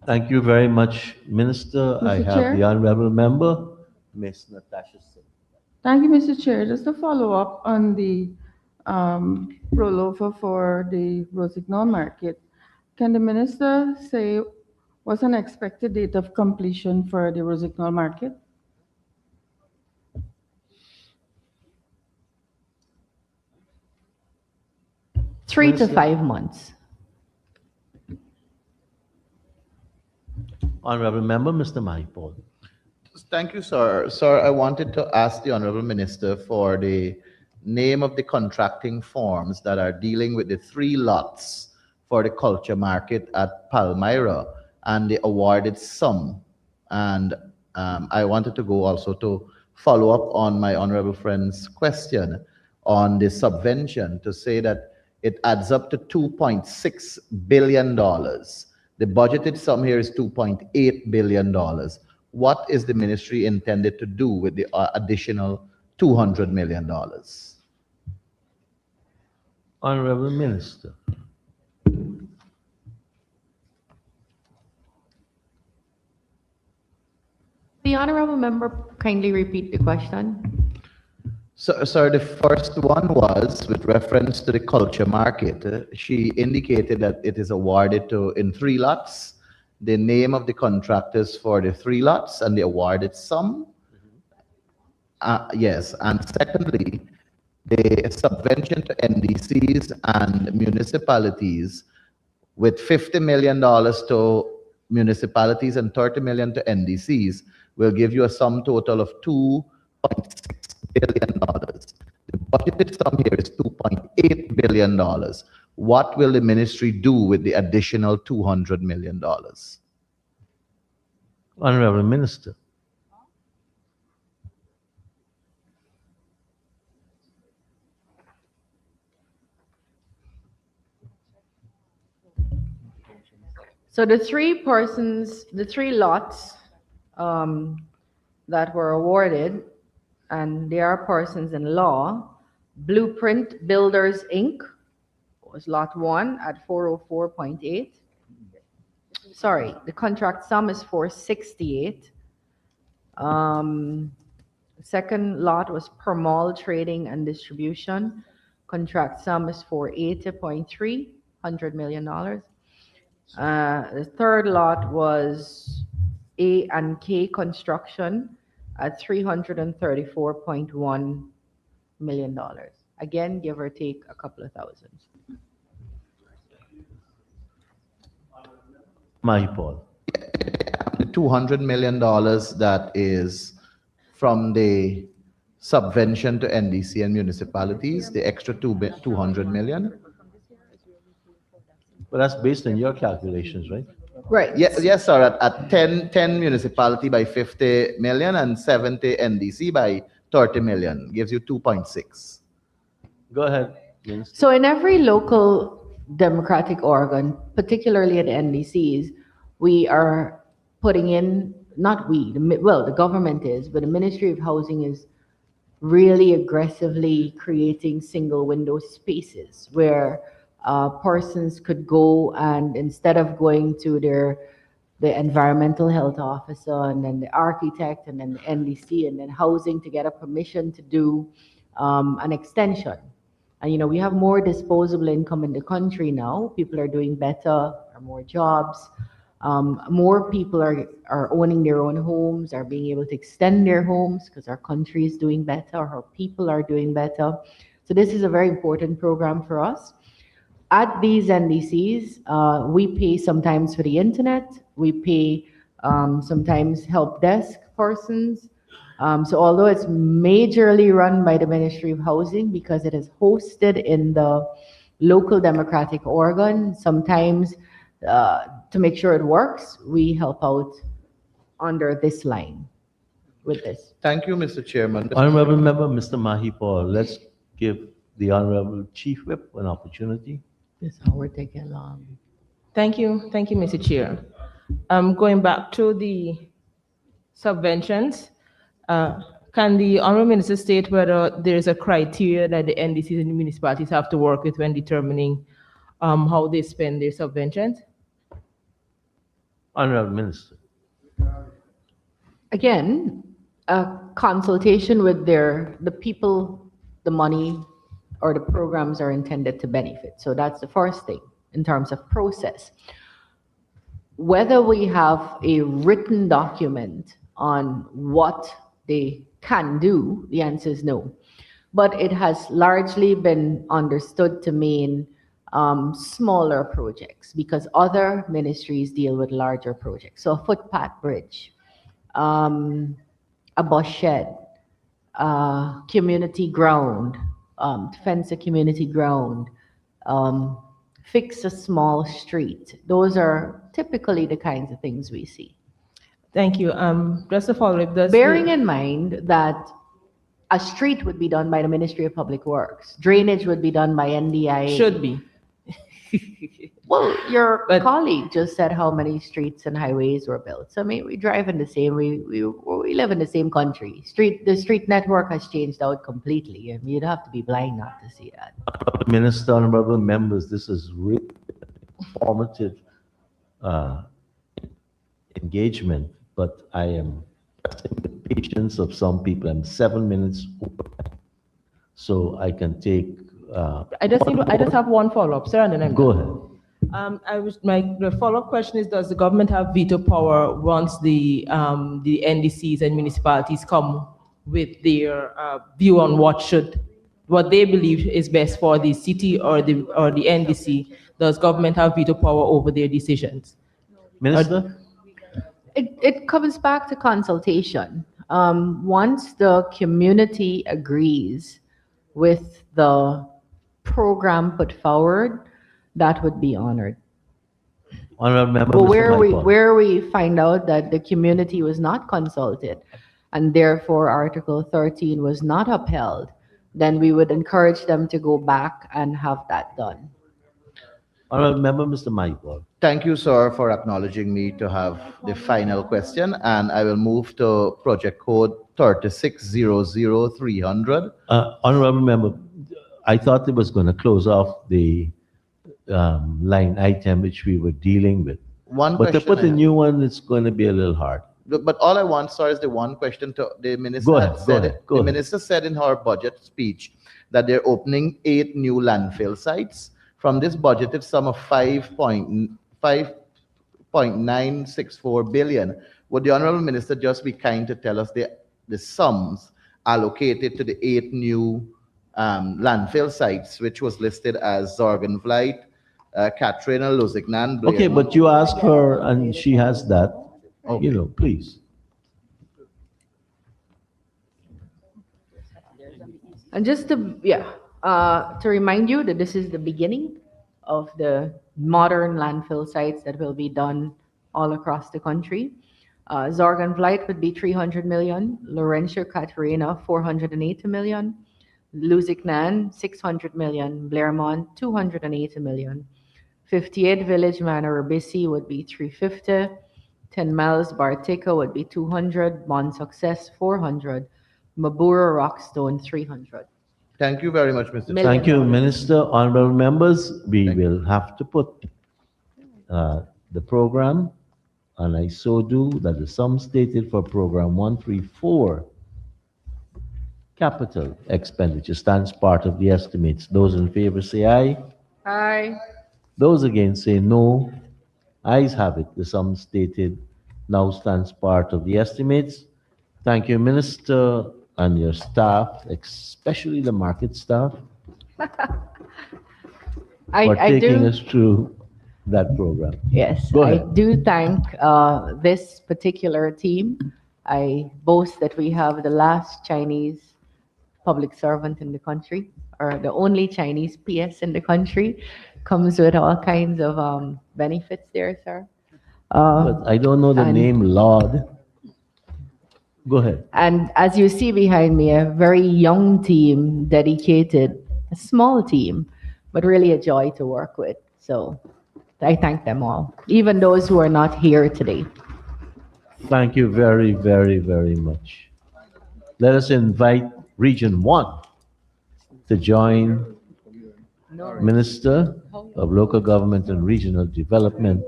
Speaker 2: Thank you very much, Minister. I
Speaker 7: Mr.
Speaker 2: have
Speaker 7: Chair?
Speaker 2: the honorable member, Ms. Natasha Singh.
Speaker 7: Thank you, Mr. Chair. Just to follow up on the rollover for the Rossignol market, can the minister say what's an expected date of completion for the Rossignol market?
Speaker 3: 3 to
Speaker 2: Minister?
Speaker 3: 5 months.
Speaker 2: Honorable member, Mr. Mahipol.
Speaker 6: Thank you, sir. Sir, I wanted to ask the Honorable Minister for the name of the contracting forms that are dealing with the 3 lots for the culture market at Palmyra and the awarded sum. And I wanted to go also to follow up on my honorable friend's question on the subvention, to say that it adds up to $2.6 billion. The budgeted sum here is $2.8 billion. What is the ministry intended to do with the additional $200 million?
Speaker 2: Honorable Minister.
Speaker 3: The honorable member kindly repeat the question.
Speaker 6: So, sir, the first one was with reference to the culture market. She indicated that it is awarded in 3 lots, the name of the contractors for the 3 lots and the awarded sum. Yes, and secondly, the subvention to NDCs and municipalities with $50 million to municipalities and $30 million to NDCs, will give you a sum total of $2.6 billion. The budgeted sum here is $2.8 billion. What will the ministry do with the additional $200 million?
Speaker 2: Honorable Minister.
Speaker 3: So the three lots that were awarded, and they are persons in law, Blueprint Builders, Inc. was lot 1 at 404.8. Sorry, the contract sum is 468. Second lot was Permall Trading and Distribution. Contract sum is 480.3, $100 million. The third lot was A&K Construction at $334.1 million. Again, give or take a couple of thousands.
Speaker 2: Mahipol.
Speaker 6: The $200 million that is from the subvention to NDC and municipalities, the extra $200 million.
Speaker 2: But that's based on your calculations, right?
Speaker 3: Right.
Speaker 6: Yes, sir. At 10 municipality by 50 million and 70 NDC by 30 million gives you 2.6.
Speaker 2: Go ahead, Minister.
Speaker 3: So in every local democratic organ, particularly at NDCs, we are putting in, not we, the government is, but the Ministry of Housing is really aggressively creating single window spaces where persons could go, and instead of going to the environmental health officer and then the architect and then the NDC and then housing to get a permission to do an extension. And we have more disposable income in the country now. People are doing better, are more jobs. More people are owning their own homes, are being able to extend their homes because our country is doing better, our people are doing better. So this is a very important program for us. At these NDCs, we pay sometimes for the internet, we pay sometimes help desk persons. So although it's majorly run by the Ministry of Housing because it is hosted in the local democratic organ, sometimes to make sure it works, we help out under this line with this.
Speaker 6: Thank you, Mr. Chairman.
Speaker 2: Honorable Member, Mr. Mahipol, let's give the Honorable Chief Whip an opportunity.
Speaker 3: This is how we're taking long.
Speaker 4: Thank you, Mr. Chair. Going back to the subventions, can the Honorable Minister state whether there is a criteria that the NDCs and the municipalities have to work with when determining how they spend their subventions?
Speaker 2: Honorable Minister.
Speaker 3: Again, a consultation with the people the money or the programs are intended to benefit. So that's the first thing in terms of process. Whether we have a written document on what they can do, the answer is no. But it has largely been understood to mean smaller projects because other ministries deal with larger projects. So a footpath bridge, a bus shed, community ground, fence a community ground, fix a small street. Those are typically the kinds of things we see.
Speaker 4: Thank you. Just to follow up,
Speaker 3: bearing in mind that a street would be done by the Ministry of Public Works, drainage would be done by NDIA.
Speaker 4: Should be.
Speaker 3: Well, your colleague just said how many streets and highways were built. So I mean, we drive in the same. We live in the same country. The street network has changed out completely. I mean, you'd have to be blind not to see that.
Speaker 2: Minister, honorable members, this is really informative engagement, but I am testing the patience of some people. I'm 7 minutes over, so I can take.
Speaker 4: I just have one follow-up, sir, and then I'm
Speaker 2: Go
Speaker 4: done.
Speaker 2: ahead.
Speaker 4: The follow-up question is: does the government have veto power once the NDCs and municipalities come with their view on what what they believe is best for the city or the NDC, does government have veto power over their decisions?
Speaker 2: Minister?
Speaker 3: It comes back to consultation. Once the community agrees with the program put forward, that would be honored.
Speaker 2: Honorable Member,
Speaker 3: But
Speaker 2: Mr. Maipaul.
Speaker 3: where we find out that the community was not consulted, and therefore Article 13 was not upheld, then we would encourage them to go back and have that done.
Speaker 2: Honorable Member, Mr. Maipaul.
Speaker 6: Thank you, sir, for acknowledging me to have the final question, and I will move to project code 3600300.
Speaker 2: Honorable Member, I thought it was going to close off the line item which we were dealing with.
Speaker 6: One
Speaker 2: But to
Speaker 6: question
Speaker 2: put
Speaker 6: I
Speaker 2: a
Speaker 6: have.
Speaker 2: new one, it's going to be a little hard.
Speaker 6: But all I want, sir, is the one question to the minister.
Speaker 2: Go ahead,
Speaker 6: had
Speaker 2: go
Speaker 6: said
Speaker 2: ahead,
Speaker 6: it.
Speaker 2: go
Speaker 6: The
Speaker 2: ahead.
Speaker 6: minister said in her budget speech that they're opening 8 new landfill sites from this budgeted sum of 5.964 billion. Would the honorable minister just be kind to tell us the sums allocated to the 8 new landfill sites, which was listed as Zorgenvliet, Katrina, Lusignan, Blair.
Speaker 2: Okay, but you ask her and she has that.
Speaker 6: Okay.
Speaker 2: Please.
Speaker 3: And just to, to remind you that this is the beginning of the modern landfill sites that will be done all across the country. Zorgenvliet would be 300 million, Laurentia Catarina 480 million, Lusignan 600 million, Blairmont 280 million. 58 Village Manor Ribisi would be 350, 10 Miles Bartica would be 200, Bon Success 400, Mabura Rockstone 300.
Speaker 6: Thank you very much, Mr. Chair.
Speaker 2: Thank you, Minister. Honorable members, we will have to put the program, and I so do, that the sum stated for program 134 capital expenditure stands part of the estimates. Those in favor say aye.
Speaker 3: Aye.
Speaker 2: Those against say no. Ayes have it. The sum stated now stands part of the estimates. Thank you, Minister, and your staff, especially the market staff, for
Speaker 3: I
Speaker 2: taking
Speaker 3: do.
Speaker 2: us through that program.
Speaker 3: Yes,
Speaker 2: Go
Speaker 3: I
Speaker 2: ahead.
Speaker 3: do thank this particular team. I boast that we have the last Chinese public servant in the country, or the only Chinese PS in the country. Comes with all kinds of benefits there, sir.
Speaker 2: But I don't know the
Speaker 3: and-
Speaker 2: name Lord. Go ahead.
Speaker 3: And as you see behind me, a very young team, dedicated, a small team, but really a joy to work with. So I thank them all, even those who are not here today.
Speaker 2: Thank you very, very, very much. Let us invite Region 1 to join Minister of Local Government and Regional Development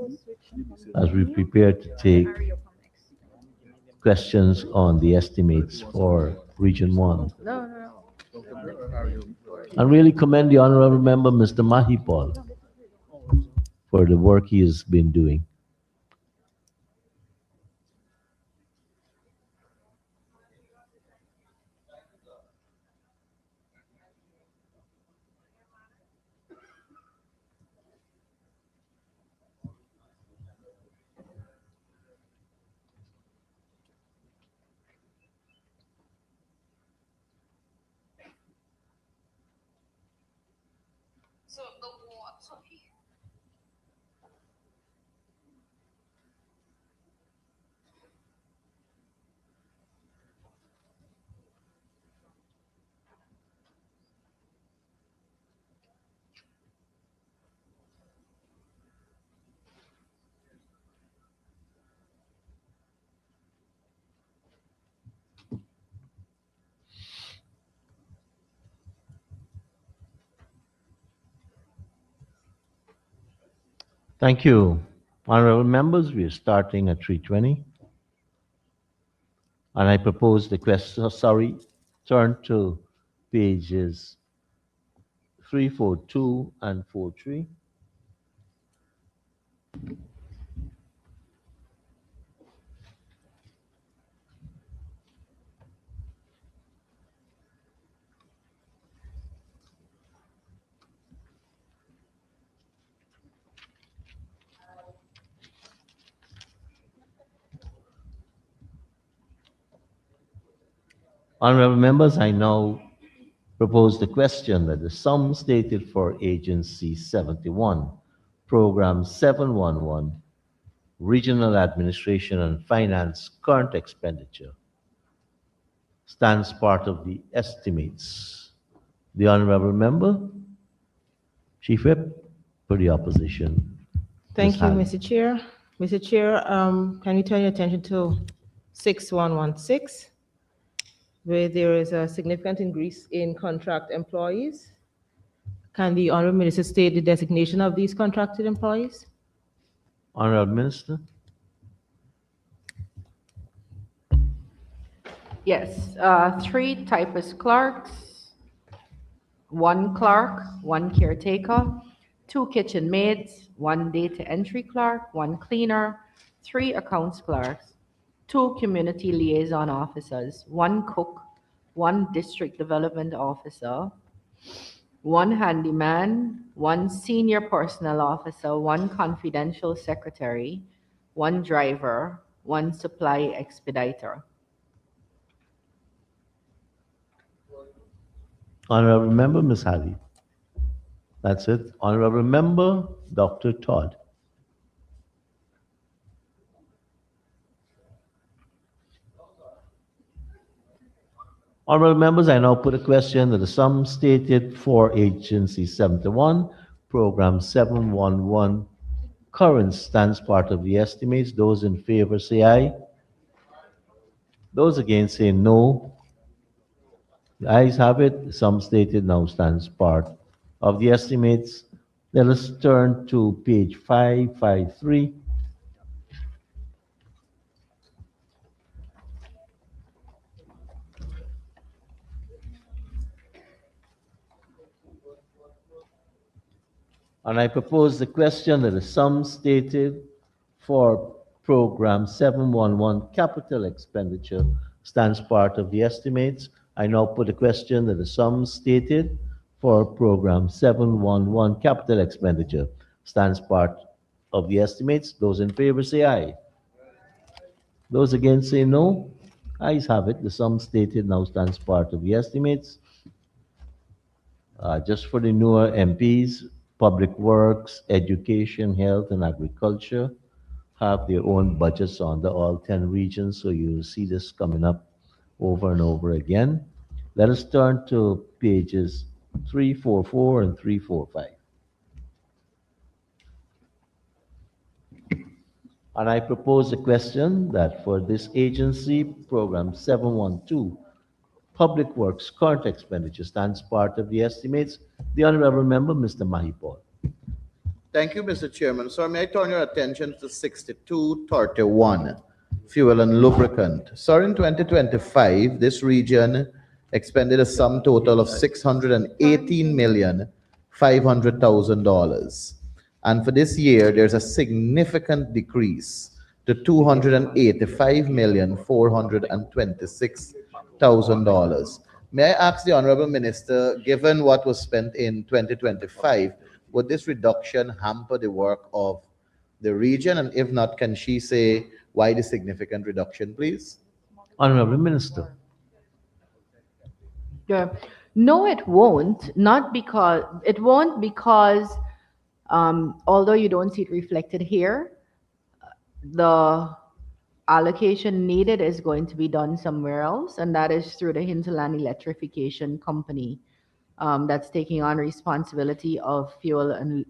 Speaker 2: as we prepare to take questions on the estimates for Region 1. And really commend the Honorable Member, Mr. Mahipal, for the work he has been doing. Thank you. Honorable members, we are starting at 3:20. And I propose the question, turn to pages 342 and 43. Honorable members, I now propose the question that the sum stated for Agency 71, Program 711, Regional Administration and Finance current expenditure stands part of the estimates. The Honorable Member, Chief Whip, for the opposition.
Speaker 4: Thank you,
Speaker 2: Halley.
Speaker 4: Mr. Chair. Mr. Chair, can you turn your attention to 6116, where there is a significant increase in contract employees? Can the Honorable Minister state the designation of these contracted employees?
Speaker 2: Honorable Minister.
Speaker 3: Yes, 3 typist clerks, 1 clerk, 1 caretaker, 2 kitchen maids, 1 data entry clerk, 1 cleaner, 3 accounts clerks, 2 community liaison officers, 1 cook, 1 district development officer, 1 handyman, 1 senior personnel officer, 1 confidential secretary, 1 driver, 1 supply expediter.
Speaker 2: Honorable Member, Ms. Halley. That's it. Honorable Member, Dr. Todd. Honorable members, I now put a question that the sum stated for Agency 71, Program 711, current stands part of the estimates. Those in favor say aye. Those against say no. The ayes have it. The sum stated now stands part of the estimates. Let us turn to page 553. And I propose the question that the sum stated for Program 711 capital expenditure stands part of the estimates. I now put a question that the sum stated for Program 711 capital expenditure stands part of the estimates. Those in favor say aye. Those against say no. Ayes have it. The sum stated now stands part of the estimates. Just for the newer MPs, Public Works, Education, Health, and Agriculture have their own budgets under all 10 regions, so you'll see this coming up over and over again. Let us turn to pages 344 and 345. And I propose a question that for this agency, Program 712, Public Works current expenditure stands part of the estimates. The Honorable Member, Mr. Mahipal.
Speaker 6: Thank you, Mr. Chairman. Sir, may I turn your attention to 6231, fuel and lubricant. Sir, in 2025, this region expended a sum total of $618,500,000. And for this year, there's a significant decrease to $285,426,000. May I ask the Honorable Minister, given what was spent in 2025, would this reduction hamper the work of the region? And if not, can she say why the significant reduction, please?
Speaker 2: Honorable Minister.
Speaker 3: Yeah. No, it won't. Not because it won't because although you don't see it reflected here, the allocation needed is going to be done somewhere else, and that is through the Hinterland Electrification Company. That's taking on responsibility of fuel and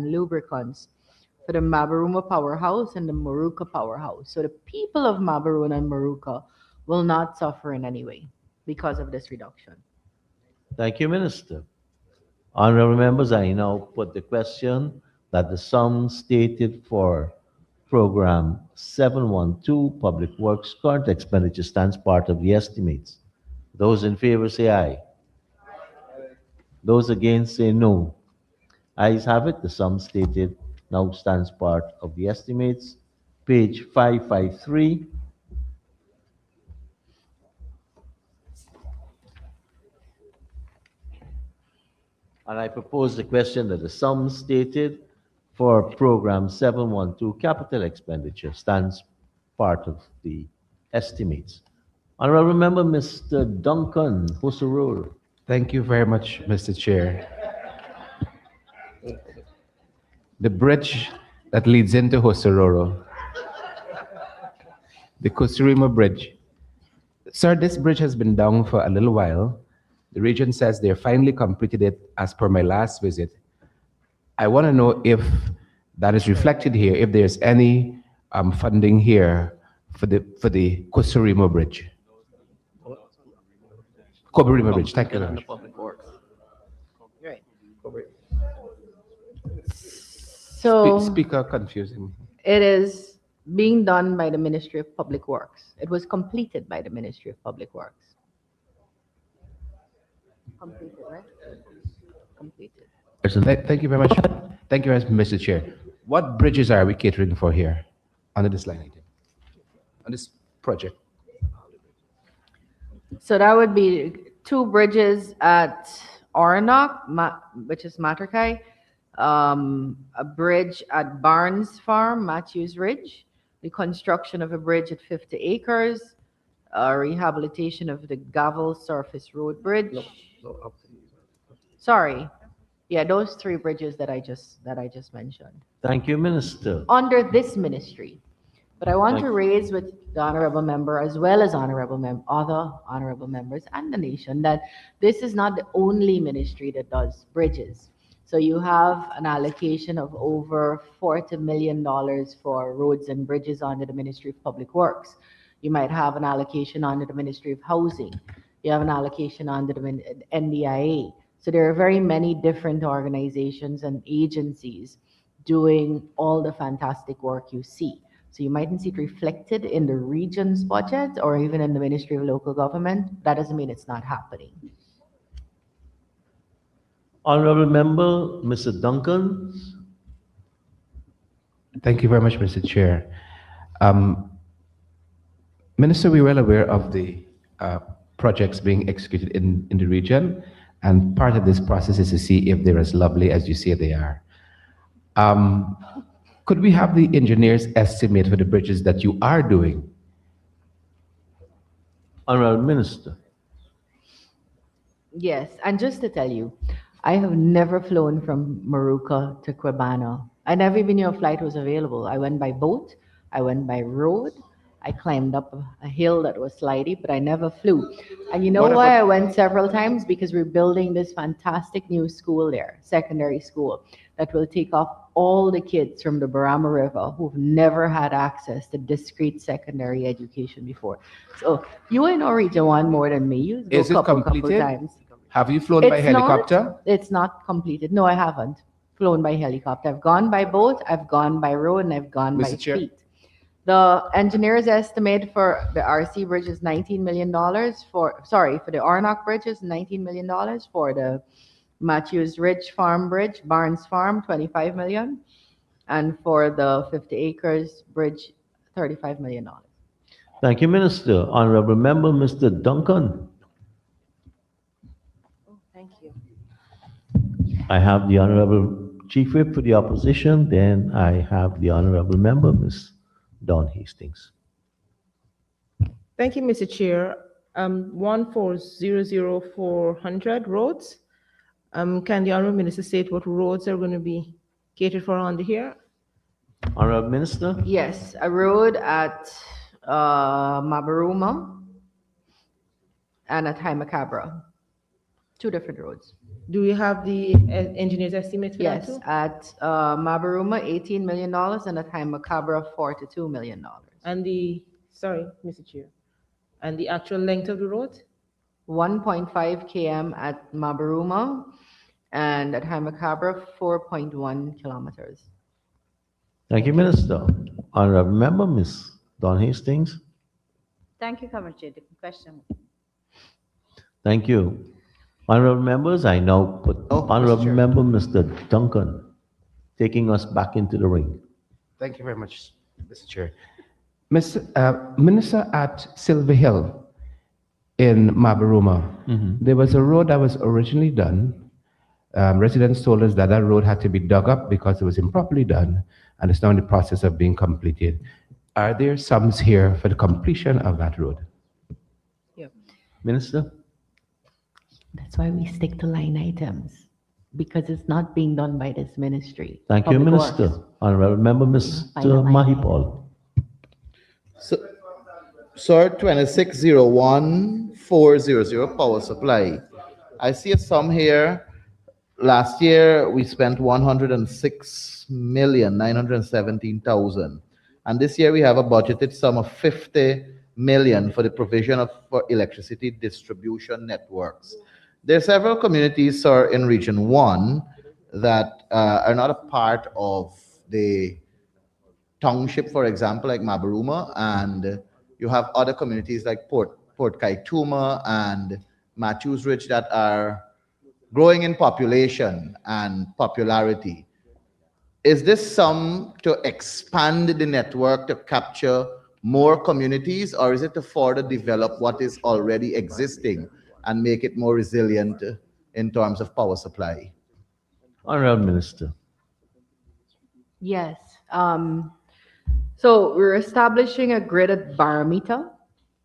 Speaker 3: lubricants for the Mabaruma Powerhouse and the Maruka Powerhouse. So the people of Mabaruna and Maruka will not suffer in any way because of this reduction.
Speaker 2: Thank you, Minister. Honorable members, I now put the question that the sum stated for Program 712, Public Works current expenditure stands part of the estimates. Those in favor say aye. Those against say no. Ayes have it. The sum stated now stands part of the estimates. Page 553. And I propose the question that the sum stated for Program 712 capital expenditure stands part of the estimates. Honorable Member Mr. Duncan Husserl.
Speaker 9: Thank you very much, Mr. Chair. The bridge that leads into Hosororo, the Kusurima Bridge. Sir, this bridge has been down for a little while. The region says they finally completed it as per my last visit. I want to know if that is reflected here, if there's any funding here for the Kusurima Bridge. Kobarima Bridge, thank you very much.
Speaker 3: So
Speaker 9: Speaker confusing me.
Speaker 3: it is being done by the Ministry of Public Works. It was completed by the Ministry of Public Works. Completed, right? Completed.
Speaker 9: So thank you very much. Thank you very much, Mr. Chair. What bridges are we catering for here under this line item, on this project?
Speaker 3: So that would be 2 bridges at Ornock, which is Materkai, a bridge at Barnes Farm, Matthews Ridge, the construction of a bridge at 50 acres, rehabilitation of the Gavel Surface Road Bridge. Sorry. Yeah, those 3 bridges that I just mentioned
Speaker 2: Thank you, Minister.
Speaker 3: under this ministry. But I want
Speaker 2: Thank
Speaker 3: to raise with the honorable member as well as other honorable members and the nation that this is not the only ministry that does bridges. So you have an allocation of over $40 million for roads and bridges under the Ministry of Public Works. You might have an allocation under the Ministry of Housing. You have an allocation under the NDIA. So there are very many different organizations and agencies doing all the fantastic work you see. So you mightn't see it reflected in the region's budget or even in the Ministry of Local Government. That doesn't mean it's not happening.
Speaker 2: Honorable Member Mr. Duncan.
Speaker 9: Thank you very much, Mr. Chair. Minister, we're well aware of the projects being executed in the region, and part of this process is to see if they're as lovely as you say they are. Could we have the engineer's estimate for the bridges that you are doing?
Speaker 2: Honorable Minister.
Speaker 3: Yes, and just to tell you, I have never flown from Maruca to Quebano. I never even knew a flight was available. I went by boat, I went by road, I climbed up a hill that was slidey, but I never flew. And you know why I went several times? Because we're building this fantastic new school there, secondary school, that will take off all the kids from the Barama River who've never had access to discrete secondary education before. So you ain't no region one more than me. You go
Speaker 9: Is it
Speaker 3: couple
Speaker 9: completed?
Speaker 3: times.
Speaker 9: Have you flown by helicopter?
Speaker 3: It's not completed. No, I haven't flown by helicopter. I've gone by boat, I've gone by road, and I've gone by
Speaker 9: Mr. Chair.
Speaker 3: feet. The engineer's estimate for the RC bridge is $19 million for the Ornock bridge is $19 million, for the Matthews Ridge Farm Bridge, Barnes Farm, $25 million, and for the 50 acres bridge, $35 million.
Speaker 2: Thank you, Minister. Honorable Member Mr. Duncan.
Speaker 3: Thank you.
Speaker 2: I have the Honorable Chief Whip for the opposition, then I have the Honorable Member, Ms. Dawn Hastings.
Speaker 4: Thank you, Mr. Chair. 1400400 roads. Can the Honourable Minister state what roads are going to be catered for under here?
Speaker 2: Honorable Minister.
Speaker 3: Yes, a road at Mabaruma and at Hymacabra. 2 different roads.
Speaker 4: Do we have the engineer's estimate for that
Speaker 3: Yes,
Speaker 4: too?
Speaker 3: at Mabaruma, $18 million, and at Hymacabra, $42 million.
Speaker 4: And sorry, Mr. Chair, and the actual length of the road?
Speaker 3: 1.5 km at Mabaruma, and at Hymacabra, 4.1 kilometers.
Speaker 2: Thank you, Minister. Honorable Member, Ms. Dawn Hastings.
Speaker 10: Thank you, Comrade Chair. Different question.
Speaker 2: Thank you. Honorable members, I now put
Speaker 6: Mr.
Speaker 2: Honorable
Speaker 6: Chair.
Speaker 2: Member Mr. Duncan, taking us back into the ring.
Speaker 9: Thank you very much, Mr. Chair. Minister, at Silver Hill in Mabaruma, there was a road that was originally done. Residents told us that that road had to be dug up because it was improperly done, and it's now in the process of being completed. Are there sums here for the completion of that road?
Speaker 2: Minister?
Speaker 3: That's why we stick to line items, because it's not being done by this ministry.
Speaker 2: Thank you,
Speaker 3: Public
Speaker 2: Minister.
Speaker 3: Works.
Speaker 2: Honorable Member,
Speaker 3: Final
Speaker 2: Mr.
Speaker 3: line.
Speaker 2: Mahipal.
Speaker 6: So, Sir, 2601-400 power supply. I see a sum here. Last year, we spent 106,917,000. And this year, we have a budgeted sum of 50 million for the provision of for electricity distribution networks. There are several communities, sir, in Region 1 that are not a part of the township, for example, like Mabaruma, and you have other communities like Port Kaituma and Matthews Ridge that are growing in population and popularity. Is this some to expand the network to capture more communities, or is it to further develop what is already existing and make it more resilient in terms of power supply?
Speaker 2: Honorable Minister.
Speaker 3: Yes. So we're establishing a gridded barometer.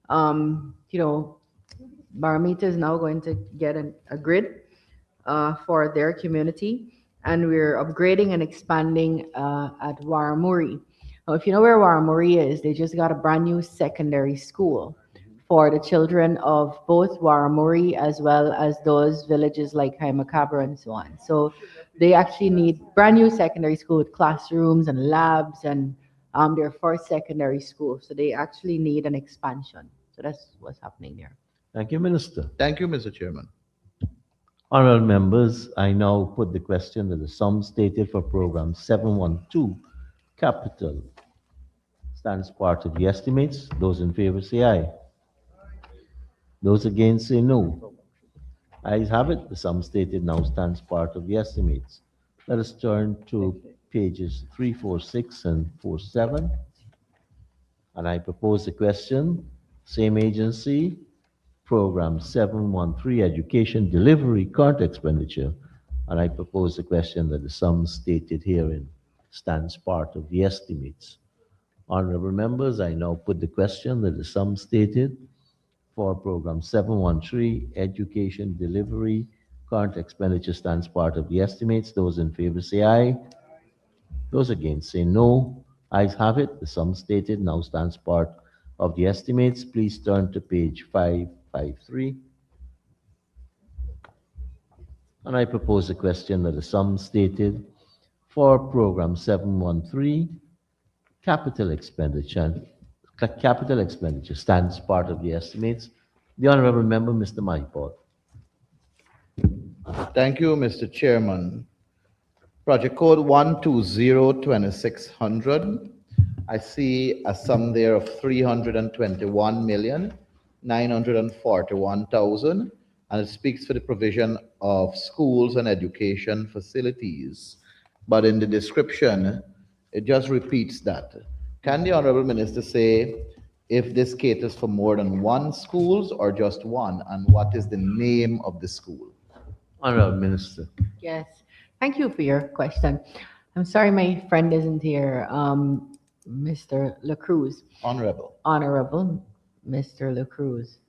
Speaker 3: You know, barometer is now going to get a grid for their community, and we're upgrading and expanding at Waramuri. Now, if you know where Waramuri is, they just got a brand new secondary school for the children of both Waramuri as well as those villages like Haimakabra and so on. So they actually need brand new secondary school with classrooms and labs, and their first secondary school. So they actually need an expansion. So that's what's happening there.
Speaker 2: Thank you, Minister.
Speaker 6: Thank you, Mr. Chairman.
Speaker 2: Honorable members, I now put the question that the sum stated for program 712 capital stands part of the estimates. Those in favor say aye. Those against say no. Ayes have it. The sum stated now stands part of the estimates. Let us turn to pages 346 and 47. And I propose the question, same agency, program 713, education delivery, current expenditure. And I propose the question that the sum stated herein stands part of the estimates. Honorable members, I now put the question that the sum stated for program 713, education delivery, current expenditure stands part of the estimates. Those in favor say aye. Those against say no. Ayes have it. The sum stated now stands part of the estimates. Please turn to page 553. And I propose a question that the sum stated for program 713, capital expenditure stands part of the estimates. The honorable member, Mr. Mahipal.
Speaker 6: Thank you, Mr. Chairman. Project code 1202600. I see a sum there of 321,941,000, and it speaks for the provision of schools and education facilities. But in the description, it just repeats that. Can the Honorable Minister say if this caters for more than one schools or just one, and what is the name of the school?
Speaker 2: Honorable Minister.
Speaker 3: Yes. Thank you for your question. I'm sorry my friend isn't here, Mr. La Cruz.
Speaker 6: Honorable.
Speaker 3: Honorable Mr. La Cruz.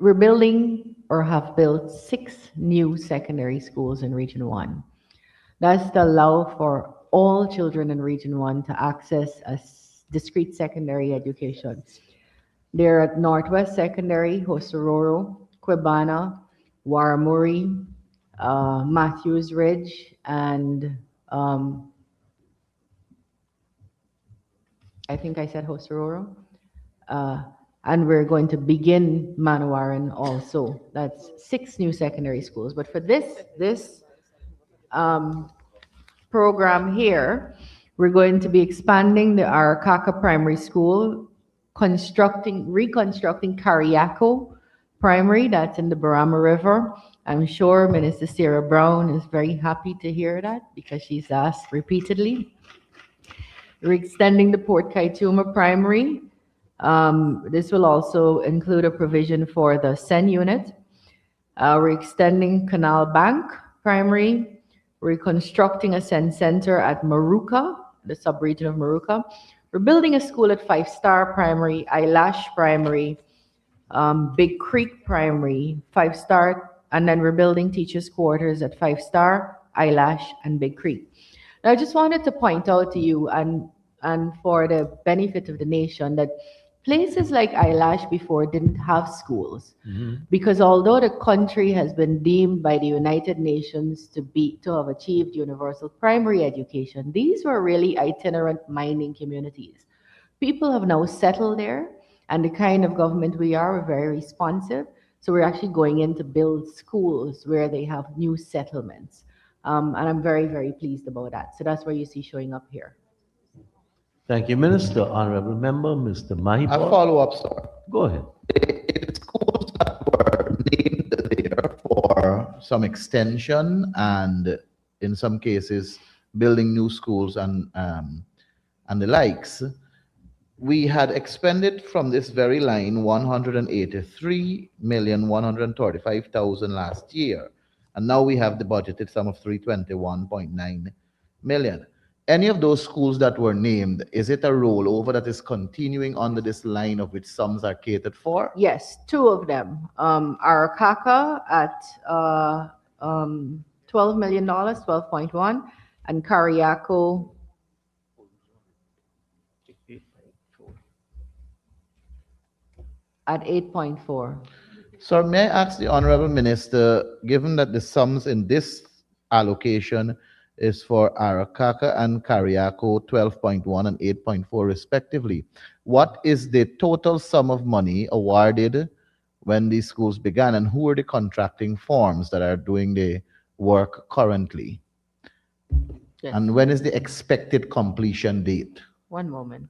Speaker 3: We're building or have built 6 new secondary schools in Region 1. That's to allow for all children in Region 1 to access a discrete secondary education. They're at Northwest Secondary, Hosororo, Quibana, Waramuri, Matthews Ridge, and I think I said Hosororo. And we're going to begin Manawaran also. That's 6 new secondary schools. But for this program here, we're going to be expanding the Arakaka Primary School, reconstructing Kariako Primary, that's in the Barama River. I'm sure Minister Sarah Brown is very happy to hear that because she's asked repeatedly. We're extending the Port Kaituma Primary. This will also include a provision for the SEN unit. We're extending Canal Bank Primary, reconstructing a SEN center at Maruka, the sub-region of Maruka. We're building a school at 5 Star Primary, Eyelash Primary, Big Creek Primary, 5-star, and then we're building teachers' quarters at 5-star, Eyelash, and Big Creek. Now, I just wanted to point out to you and for the benefit of the nation that places like Eyelash before didn't have schools because although the country has been deemed by the United Nations to have achieved universal primary education, these were really itinerant mining communities. People have now settled there, and the kind of government we are, we're very responsive. So we're actually going in to build schools where they have new settlements. And I'm very, very pleased about that. So that's where you see showing up here.
Speaker 2: Thank you, Minister. Honorable Member, Mr.
Speaker 6: A
Speaker 2: Mahipur.
Speaker 6: follow-up, sir.
Speaker 2: Go ahead.
Speaker 6: Schools that were named there for some extension and in some cases building new schools and the likes. We had expended from this very line 183,135,000 last year, and now we have the budgeted sum of 321.9 million. Any of those schools that were named, is it a rollover that is continuing under this line of which sums are catered for?
Speaker 3: Yes, two of them. Arakaka at $12 million, 12.1, and Kariako at 8.4.
Speaker 6: So may I ask the Honorable Minister, given that the sums in this allocation is for Arakaka and Kariako 12.1 and 8.4 respectively, what is the total sum of money awarded when these schools began, and who are the contracting firms that are doing the work currently?
Speaker 3: Yes.
Speaker 6: And when is the expected completion date?
Speaker 3: One moment.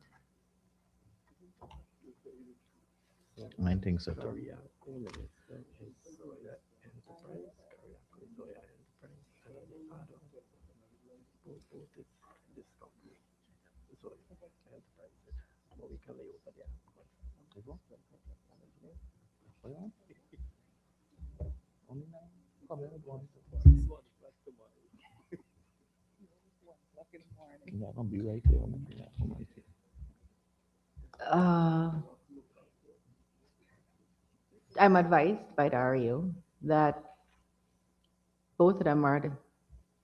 Speaker 6: I think so. Too.
Speaker 3: I'm advised by the REO that both of them are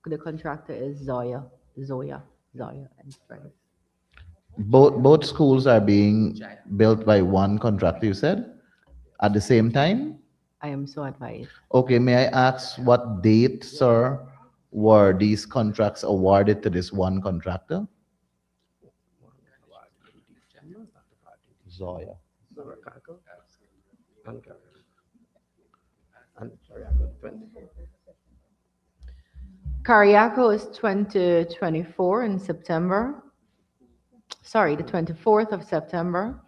Speaker 3: the contractor is Zoya Enterprise.
Speaker 6: Both schools are being built by one contractor, you said, at the same time?
Speaker 3: I am so advised.
Speaker 6: Okay, may I ask what date, sir, were these contracts awarded to this one contractor?
Speaker 2: Zoya.
Speaker 3: Kariako is 2024 in September. Sorry, the 24th of September.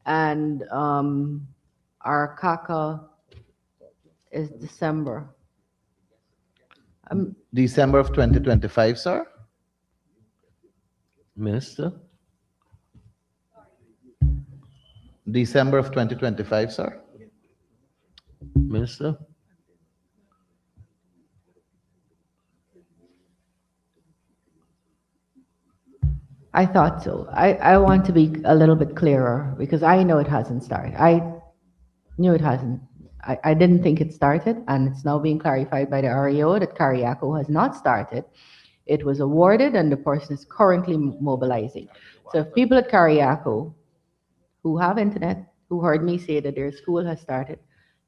Speaker 3: And Arakaka is December.
Speaker 6: December of 2025, sir?
Speaker 2: Minister?
Speaker 6: December of 2025, sir?
Speaker 2: Minister?
Speaker 3: I thought so. I want to be a little bit clearer because I know it hasn't started. I knew it hasn't. I didn't think it started, and it's now being clarified by the REO that Kariako has not started. It was awarded, and the person is currently mobilizing. So if people at Kariako who have internet, who heard me say that their school has started,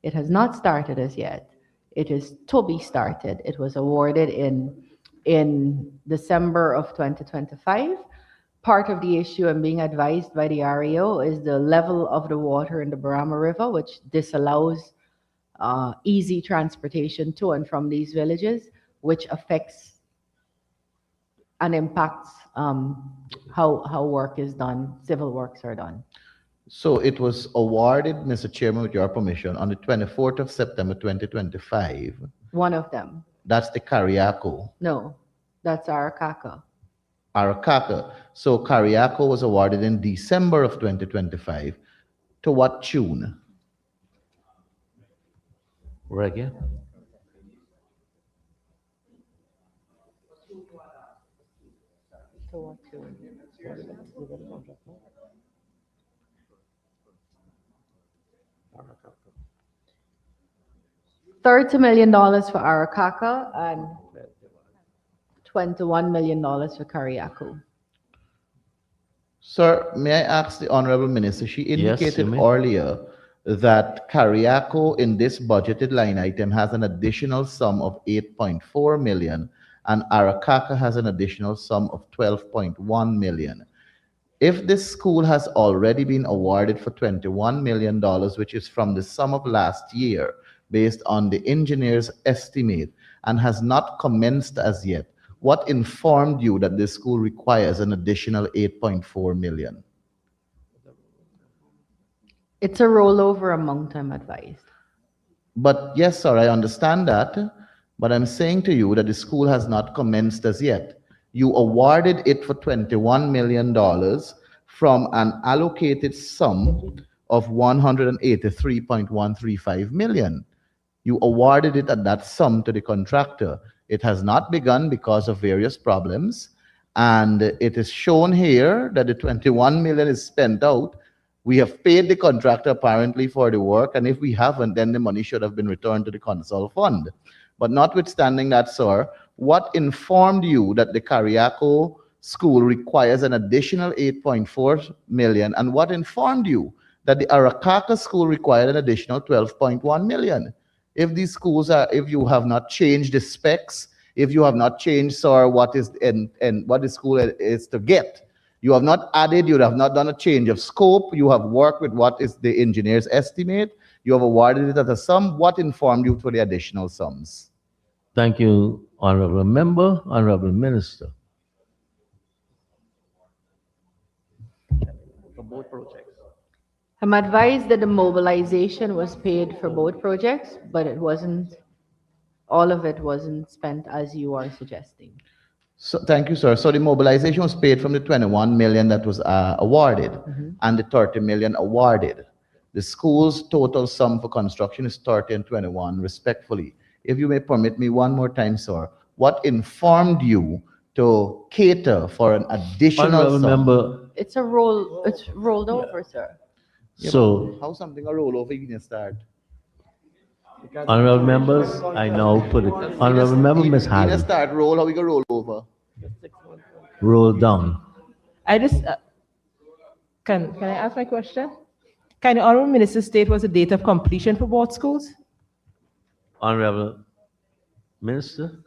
Speaker 3: it has not started as yet. It is to be started. It was awarded in December of 2025. Part of the issue I'm being advised by the REO is the level of the water in the Barama River, which disallows easy transportation to and from these villages, which affects and impacts how work is done, civil works are done.
Speaker 6: So it was awarded, Mr. Chairman, with your permission, on the 24th of September 2025.
Speaker 3: One of them.
Speaker 6: That's the Kariako.
Speaker 3: No, that's Arakaka.
Speaker 6: Arakaka. So Kariako was awarded in December of 2025. To what tune?
Speaker 2: Reggae?
Speaker 3: To what tune? $30 million for Arakaka and $21 million for Kariako.
Speaker 6: Sir, may I ask the Honorable Minister, she
Speaker 2: Yes,
Speaker 6: indicated
Speaker 2: you may.
Speaker 6: earlier that Kariako in this budgeted line item has an additional sum of 8.4 million and Arakaka has an additional sum of 12.1 million. If this school has already been awarded for $21 million, which is from the sum of last year, based on the engineer's estimate, and has not commenced as yet, what informed you that this school requires an additional 8.4 million?
Speaker 3: It's a rollover amount, I'm advised.
Speaker 6: But yes, sir, I understand that. But I'm saying to you that the school has not commenced as yet. You awarded it for $21 million from an allocated sum of 183.135 million. You awarded it at that sum to the contractor. It has not begun because of various problems. And it is shown here that the 21 million is spent out. We have paid the contractor apparently for the work, and if we haven't, then the money should have been returned to the consol fund. But notwithstanding that, sir, what informed you that the Kariako school requires an additional 8.4 million, and what informed you that the Arakaka school required an additional 12.1 million? If these schools are, if you have not changed the specs, if you have not changed, sir, what is and what the school is to get, you have not added, you have not done a change of scope, you have worked with what is the engineer's estimate, you have awarded it at a sum. What informed you for the additional sums?
Speaker 2: Thank you, Honorable Member, Honorable Minister.
Speaker 6: For both projects.
Speaker 3: I'm advised that the mobilization was paid for both projects, but it wasn't, all of it wasn't spent as you are suggesting.
Speaker 6: So, thank you, sir. So the mobilization was paid from the 21 million that was awarded and the 30 million awarded. The school's total sum for construction is 30 and 21, respectfully. If you may permit me one more time, sir, what informed you to cater for an additional
Speaker 2: Honorable
Speaker 6: sum?
Speaker 2: Member,
Speaker 3: It's rolled over, sir.
Speaker 6: Yeah,
Speaker 2: so,
Speaker 6: but how something a rollover you can start?
Speaker 2: honorable members, I now put it. Honorable Member, Ms.
Speaker 6: You
Speaker 2: Halley,
Speaker 6: start roll, how we go roll over?
Speaker 2: roll down.
Speaker 4: I just, can I ask my question? Can the Honorable Minister state what's the date of completion for both schools?
Speaker 2: Honorable Minister,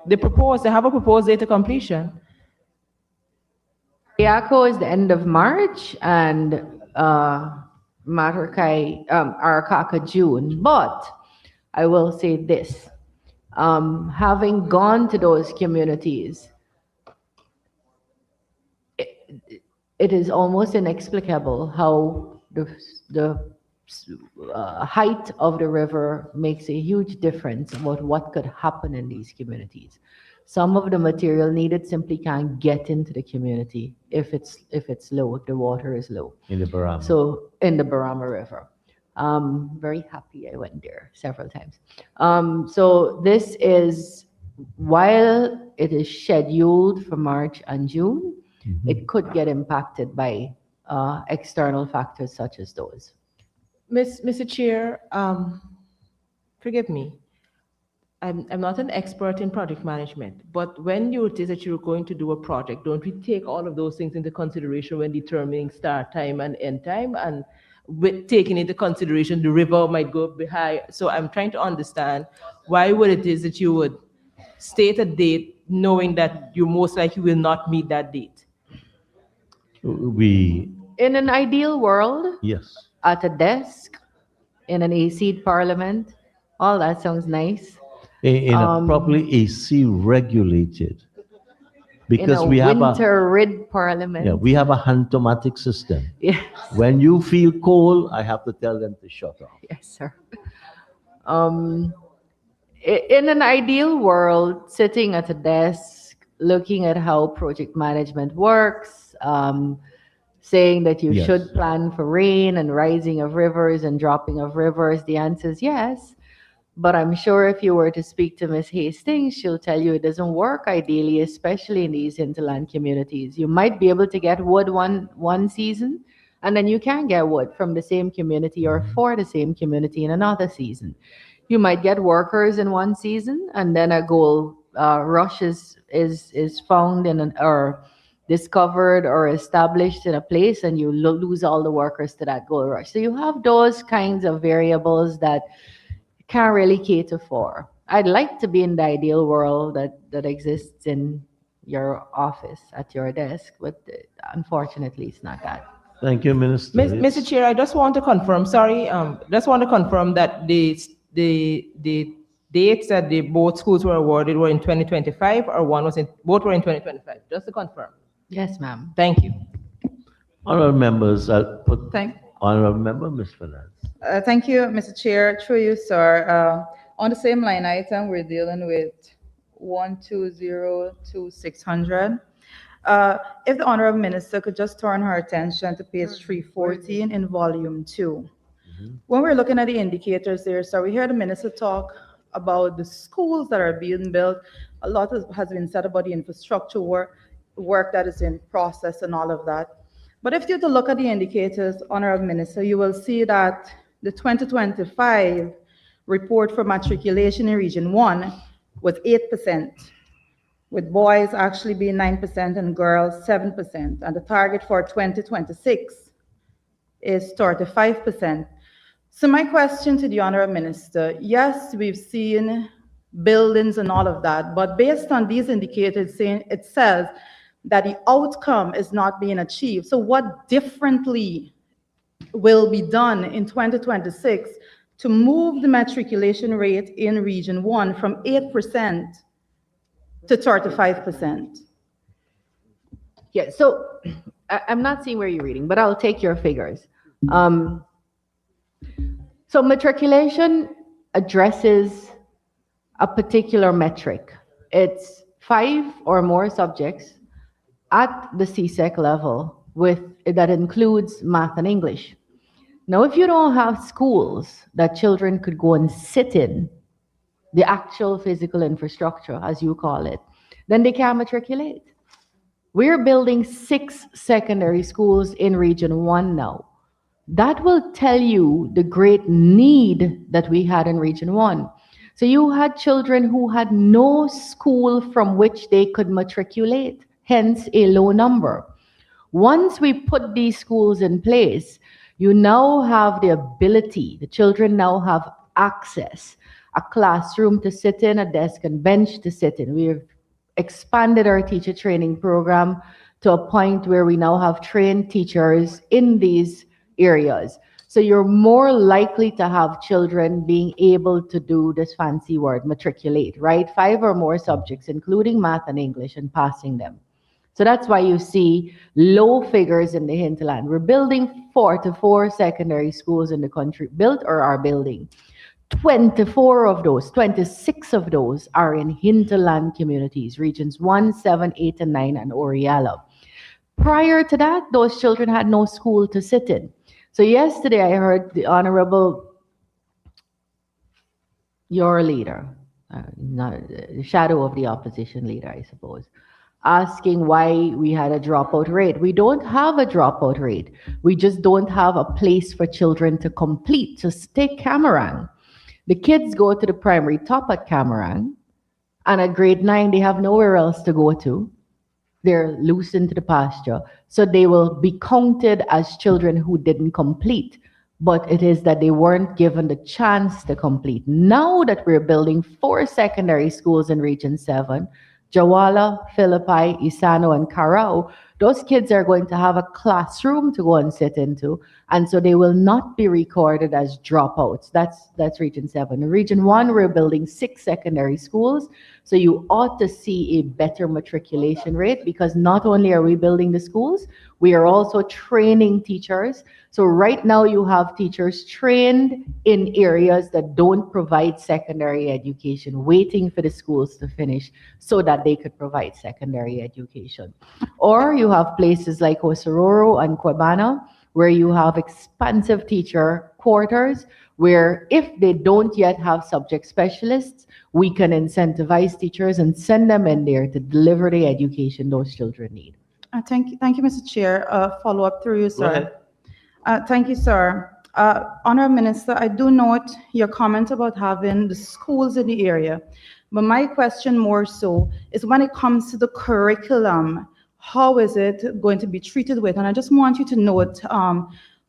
Speaker 4: They have a proposed date of completion.
Speaker 3: Kariako is the end of March and Arakaka June. But I will say this, having gone to those communities, it is almost inexplicable how the height of the river makes a huge difference about what could happen in these communities. Some of the material needed simply can't get into the community if it's low, if the water is low.
Speaker 2: in the Barama.
Speaker 3: So in the Barama River. Very happy I went there several times. So this is, while it is scheduled for March and June, it could get impacted by external factors such as those.
Speaker 4: Mr. Chair, forgive me. I'm not an expert in project management, but when you it is that you're going to do a project, don't we take all of those things into consideration when determining start time and end time, and with taking into consideration the river might go behind? So I'm trying to understand why would it is that you would state a date knowing that you most likely will not meet that date?
Speaker 3: In an ideal world,
Speaker 2: Yes.
Speaker 3: at a desk, in an AC parliament, all that sounds nice.
Speaker 2: In a properly AC regulated, because
Speaker 3: in a
Speaker 2: we have
Speaker 3: winter rid parliament.
Speaker 2: yeah, we have a hantomatic system.
Speaker 3: Yes.
Speaker 2: When you feel cold, I have to tell them to shut off.
Speaker 3: Yes, sir. In an ideal world, sitting at a desk, looking at how project management works, saying that you
Speaker 2: Yes.
Speaker 3: should plan for rain and rising of rivers and dropping of rivers, the answer is yes. But I'm sure if you were to speak to Ms. Hastings, she'll tell you it doesn't work ideally, especially in these hinterland communities. You might be able to get wood one season And then you can get wood from the same community or for the same community in another season. You might get workers in one season, and then a gold rush is found in an or discovered or established in a place, and you lose all the workers to that gold rush. So you have those kinds of variables that can't really cater for. I'd like to be in the ideal world that exists in your office at your desk, but unfortunately, it's not that.
Speaker 2: Thank you, Minister.
Speaker 4: Mr. Chair, I just want to confirm, sorry, just want to confirm that the dates that the both schools were awarded were in 2025, or both were in 2025, just to confirm.
Speaker 3: Yes, ma'am.
Speaker 4: Thank you.
Speaker 2: Honorable members, I'll put
Speaker 11: Thank-
Speaker 2: Honorable Member, Ms. Fernandez.
Speaker 11: Thank you, Mr. Chair. Through you, sir. On the same line item, we're dealing with 1202600. If the Honorable Minister could just turn her attention to page 314 in volume 2. When we're looking at the indicators there, so we heard the minister talk about the schools that are being built. A lot has been said about the infrastructure work that is in process and all of that. But if you to look at the indicators, Honorable Minister, you will see that the 2025 report for matriculation in Region 1 was 8%, with boys actually being 9% and girls 7%. And the target for 2026 is 35%. So my question to the Honorable Minister, yes, we've seen buildings and all of that, but based on these indicators, it says that the outcome is not being achieved. So what differently will be done in 2026 to move the matriculation rate in Region 1 from 8% to 35%?
Speaker 3: Yeah, so I'm not seeing where you're reading, but I'll take your figures. So matriculation addresses a particular metric. It's 5 or more subjects at the CSEC level that includes math and English. Now, if you don't have schools that children could go and sit in, the actual physical infrastructure, as you call it, then they can't matriculate. We're building 6 secondary schools in Region 1 now. That will tell you the great need that we had in Region 1. So you had children who had no school from which they could matriculate, hence a low number. Once we put these schools in place, you now have the ability, the children now have access, a classroom to sit in, a desk and bench to sit in. We've expanded our teacher training program to a point where we now have trained teachers in these areas. So you're more likely to have children being able to do this fancy word, matriculate, right? 5 or more subjects, including math and English, and passing them. So that's why you see low figures in the hinterland. We're building 4 to 4 secondary schools in the country, built or are building. 24 of those, 26 of those are in hinterland communities, regions 1, 7, 8, and 9, and Oriala. Prior to that, those children had no school to sit in. So yesterday I heard the Honorable, your leader, not the shadow of the opposition leader, I suppose, asking why we had a dropout rate. We don't have a dropout rate. We just don't have a place for children to complete. Just take Camarang. The kids go to the primary top at Camarang, and at grade 9, they have nowhere else to go to. They're loose into the pasture. So they will be counted as children who didn't complete. But it is that they weren't given the chance to complete. Now that we're building 4 secondary schools in Region 7, Jawala, Philippi, Isano, and Carao, those kids are going to have a classroom to go and sit into, and so they will not be recorded as dropouts. That's Region 7. In Region 1, we're building 6 secondary schools, so you ought to see a better matriculation rate, because not only are we building the schools, we are also training teachers. So right now you have teachers trained in areas that don't provide secondary education, waiting for the schools to finish so that they could provide secondary education. Or you have places like Osororo and Kwabana, where you have expansive teacher quarters, where if they don't yet have subject specialists, we can incentivize teachers and send them in there to deliver the education those children need.
Speaker 11: Thank you, Mr. Chair. Follow up through you, sir.
Speaker 2: Go ahead.
Speaker 11: Thank you, sir. Honorable Minister, I do note your comment about having the schools in the area, but my question more so is when it comes to the curriculum, how is it going to be treated with? And I just want you to note,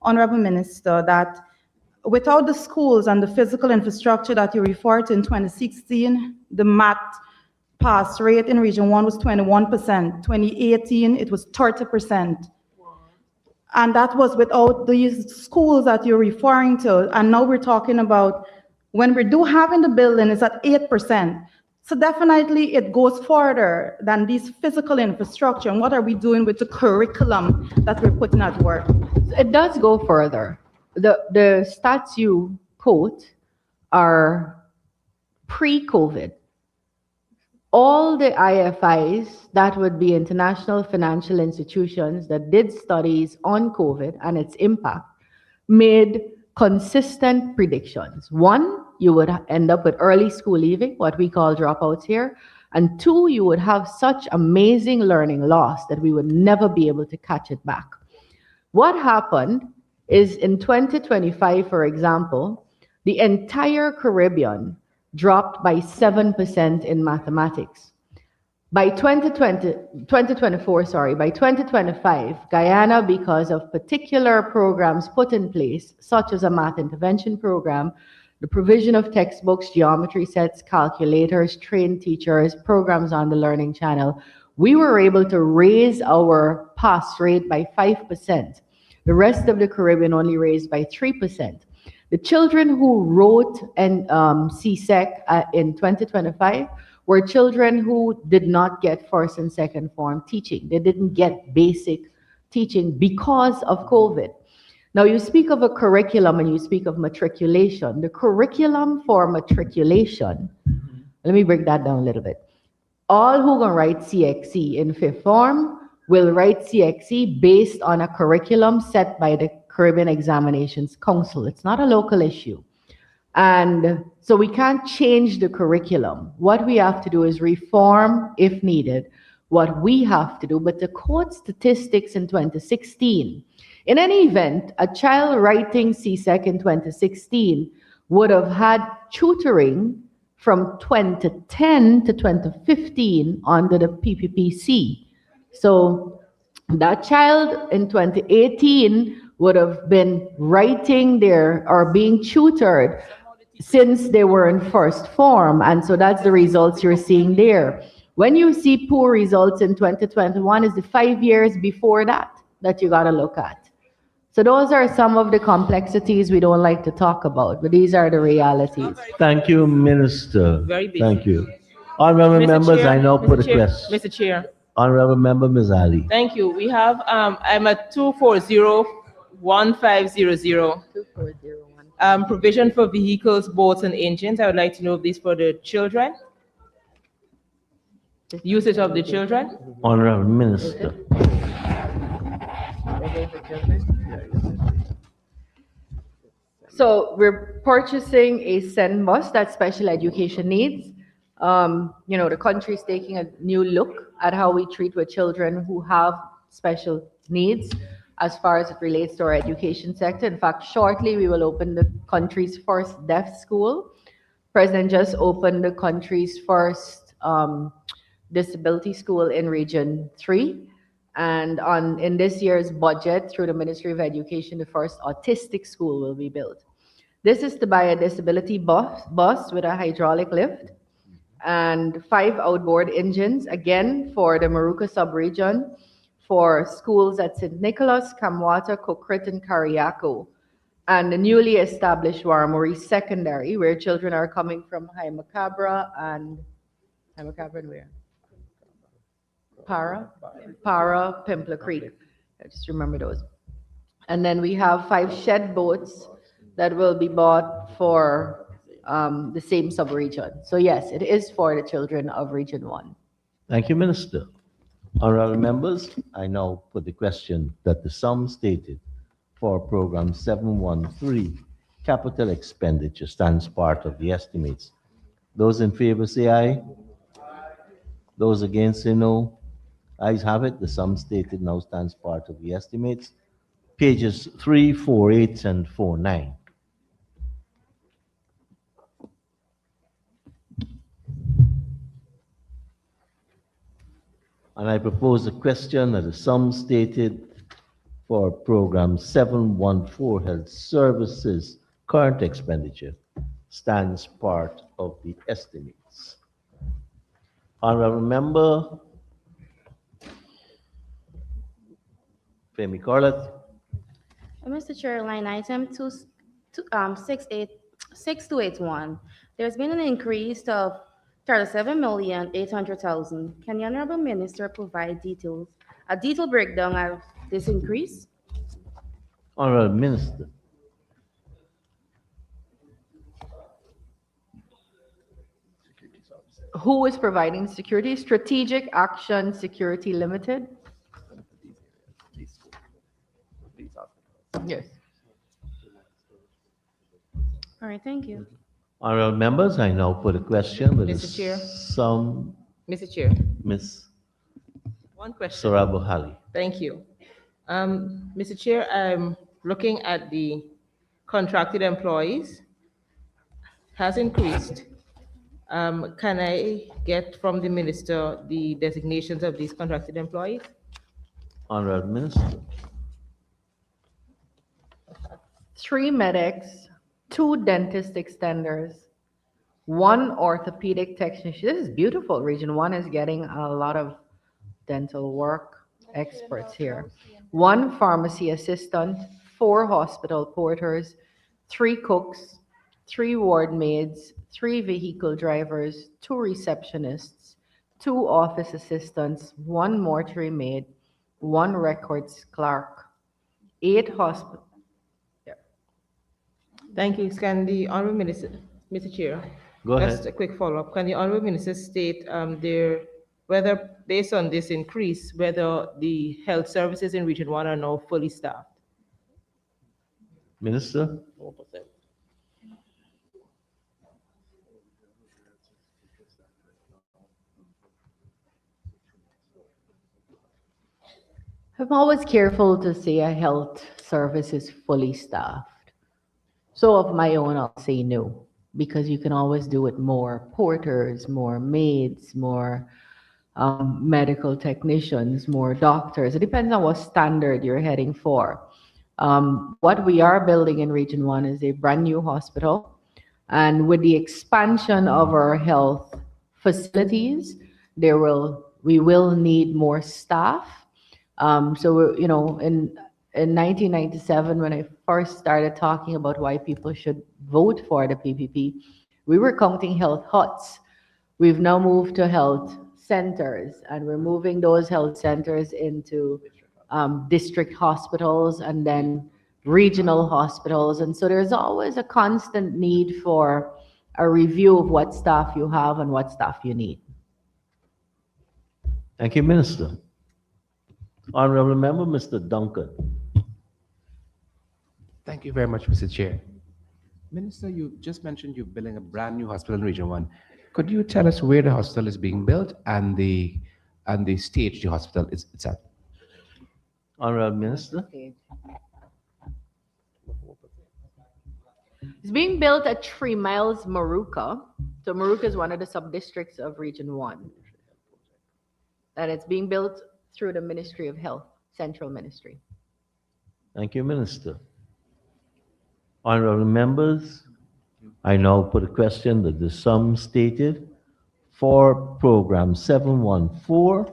Speaker 11: Honorable Minister, that without the schools and the physical infrastructure that you referred to in 2016, the math pass rate in Region 1 was 21%. 2018, it was 30%. And that was without these schools that you're referring to. And now we're talking about when we do have in the building, it's at 8%. So definitely it goes further than this physical infrastructure. And what are we doing with the curriculum that we're putting at work?
Speaker 3: It does go further. The stats you quote are pre-COVID. All the IFIs, that would be international financial institutions that did studies on COVID and its impact, made consistent predictions. One, you would end up with early school leaving, what we call dropouts here. And two, you would have such amazing learning loss that we would never be able to catch it back. What happened is in 2025, for example, the entire Caribbean dropped by 7% in mathematics. By 2025, Guyana, because of particular programs put in place, such as a math intervention program, the provision of textbooks, geometry sets, calculators, trained teachers, programs on the Learning Channel, we were able to raise our pass rate by 5%. The rest of the Caribbean only raised by 3%. The children who wrote and CSEC in 2025 were children who did not get first and second form teaching. They didn't get basic teaching because of COVID. Now you speak of a curriculum and you speak of matriculation. The curriculum for matriculation, let me break that down a little bit. All who gonna write CXC in fifth form will write CXC based on a curriculum set by the Caribbean Examinations Council. It's not a local issue. And so we can't change the curriculum. What we have to do is reform, if needed, what we have to do. But to quote statistics in 2016, in any event, a child writing CSEC in 2016 would have had tutoring from 2010 to 2015 under the PPPC. So that child in 2018 would have been writing there or being tutored since they were in first form. And so that's the results you're seeing there. When you see poor results in 2021 is the 5 years before that you gotta look at. So those are some of the complexities we don't like to talk about, but these are the realities.
Speaker 2: Thank you, Minister.
Speaker 4: Very busy.
Speaker 2: Thank you. Honorable
Speaker 4: Mr.
Speaker 2: members,
Speaker 4: Chair,
Speaker 2: I now put a
Speaker 4: Mr. Chair,
Speaker 2: question.
Speaker 4: Mr. Chair.
Speaker 2: Honorable Member Ms. Ali.
Speaker 4: Thank you. We have, I'm at 240-1500. Provision for vehicles, boats, and engines. I would like to know if this for the children. Usage of the children.
Speaker 2: Honorable Minister.
Speaker 3: So we're purchasing a SEN bus, that's special education needs. The country is taking a new look at how we treat with children who have special needs as far as it relates to our education sector. In fact, shortly we will open the country's first deaf school. President just opened the country's first disability school in Region 3. And in this year's budget, through the Ministry of Education, the first autistic school will be built. This is to buy a disability bus with a hydraulic lift and 5 outboard engines, again, for the Maruka sub-region, for schools at St. Nicholas, Kamwata, Kokrit, and Kariako, and the newly established Waramuri Secondary, where children are coming from Haimacabra and where? Para, Pimpla Creek. I just remember those. And then we have 5 shed boats that will be bought for the same sub-region. So yes, it is for the children of Region 1.
Speaker 2: Thank you, Minister. Honorable members, I now put the question that the sum stated for Program 713, capital expenditure, stands part of the estimates. Those in favor say aye. Those against say no. Ayes have it. The sum stated now stands part of the estimates. pages 348 and 49. And I propose a question that the sum stated for program 714 health services current expenditure stands part of the estimates. Honorable Member Femi Corlett.
Speaker 12: Mr. Chair, line item 6281. There's been an increase of 37,800,000. Can the Honorable Minister provide a detailed breakdown of this increase?
Speaker 2: Honorable Minister.
Speaker 3: Who is providing security? Strategic Action Security Limited? Yes.
Speaker 12: All right, thank you.
Speaker 2: Honorable members, I now put a question that
Speaker 4: Mr.
Speaker 2: is
Speaker 4: Chair.
Speaker 2: some
Speaker 4: Mr. Chair,
Speaker 2: Miss
Speaker 4: one question.
Speaker 2: Sorabo Hali.
Speaker 4: Thank you. Mr. Chair, I'm looking at the contracted employees has increased. Can I get from the minister the designations of these contracted employees?
Speaker 2: Honorable Minister.
Speaker 3: 3 medics, 2 dentist extenders, 1 orthopedic technician. This is beautiful. Region 1 is getting a lot of dental work experts here. 1 pharmacy assistant, 4 hospital porters, 3 cooks, 3 ward maids, 3 vehicle drivers, 2 receptionists, 2 office assistants, 1 mortuary maid, 1 records clerk, 8 hospital.
Speaker 4: Thank you. Can the Honorable Minister, Mr. Chair?
Speaker 2: Go ahead.
Speaker 4: Just a quick follow-up. Can the Honorable Minister state whether, based on this increase, whether the health services in Region 1 are now fully staffed?
Speaker 2: Minister.
Speaker 3: I'm always careful to say a health service is fully staffed. So of my own, I'll say no, because you can always do it more porters, more maids, more medical technicians, more doctors. It depends on what standard you're heading for. What we are building in Region 1 is a brand new hospital. And with the expansion of our health facilities, we will need more staff. In 1997, when I first started talking about why people should vote for the PPP, we were counting health huts. We've now moved to health centers, and we're moving those health centers into district hospitals and then regional hospitals. And so there's always a constant need for a review of what staff you have and what staff you need.
Speaker 2: Thank you, Minister. Honorable Member, Mr. Duncan.
Speaker 9: Thank you very much, Mr. Chair. Minister, you just mentioned you're building a brand new hospital in Region 1. Could you tell us where the hospital is being built and the stage the hospital is at?
Speaker 2: Honorable Minister.
Speaker 3: It's being built at 3 Miles, Maruka. So Maruka is one of the sub-districts of Region 1. And it's being built through the Ministry of Health, Central Ministry.
Speaker 2: Thank you, Minister. Honorable members, I now put a question that the sum stated for program 714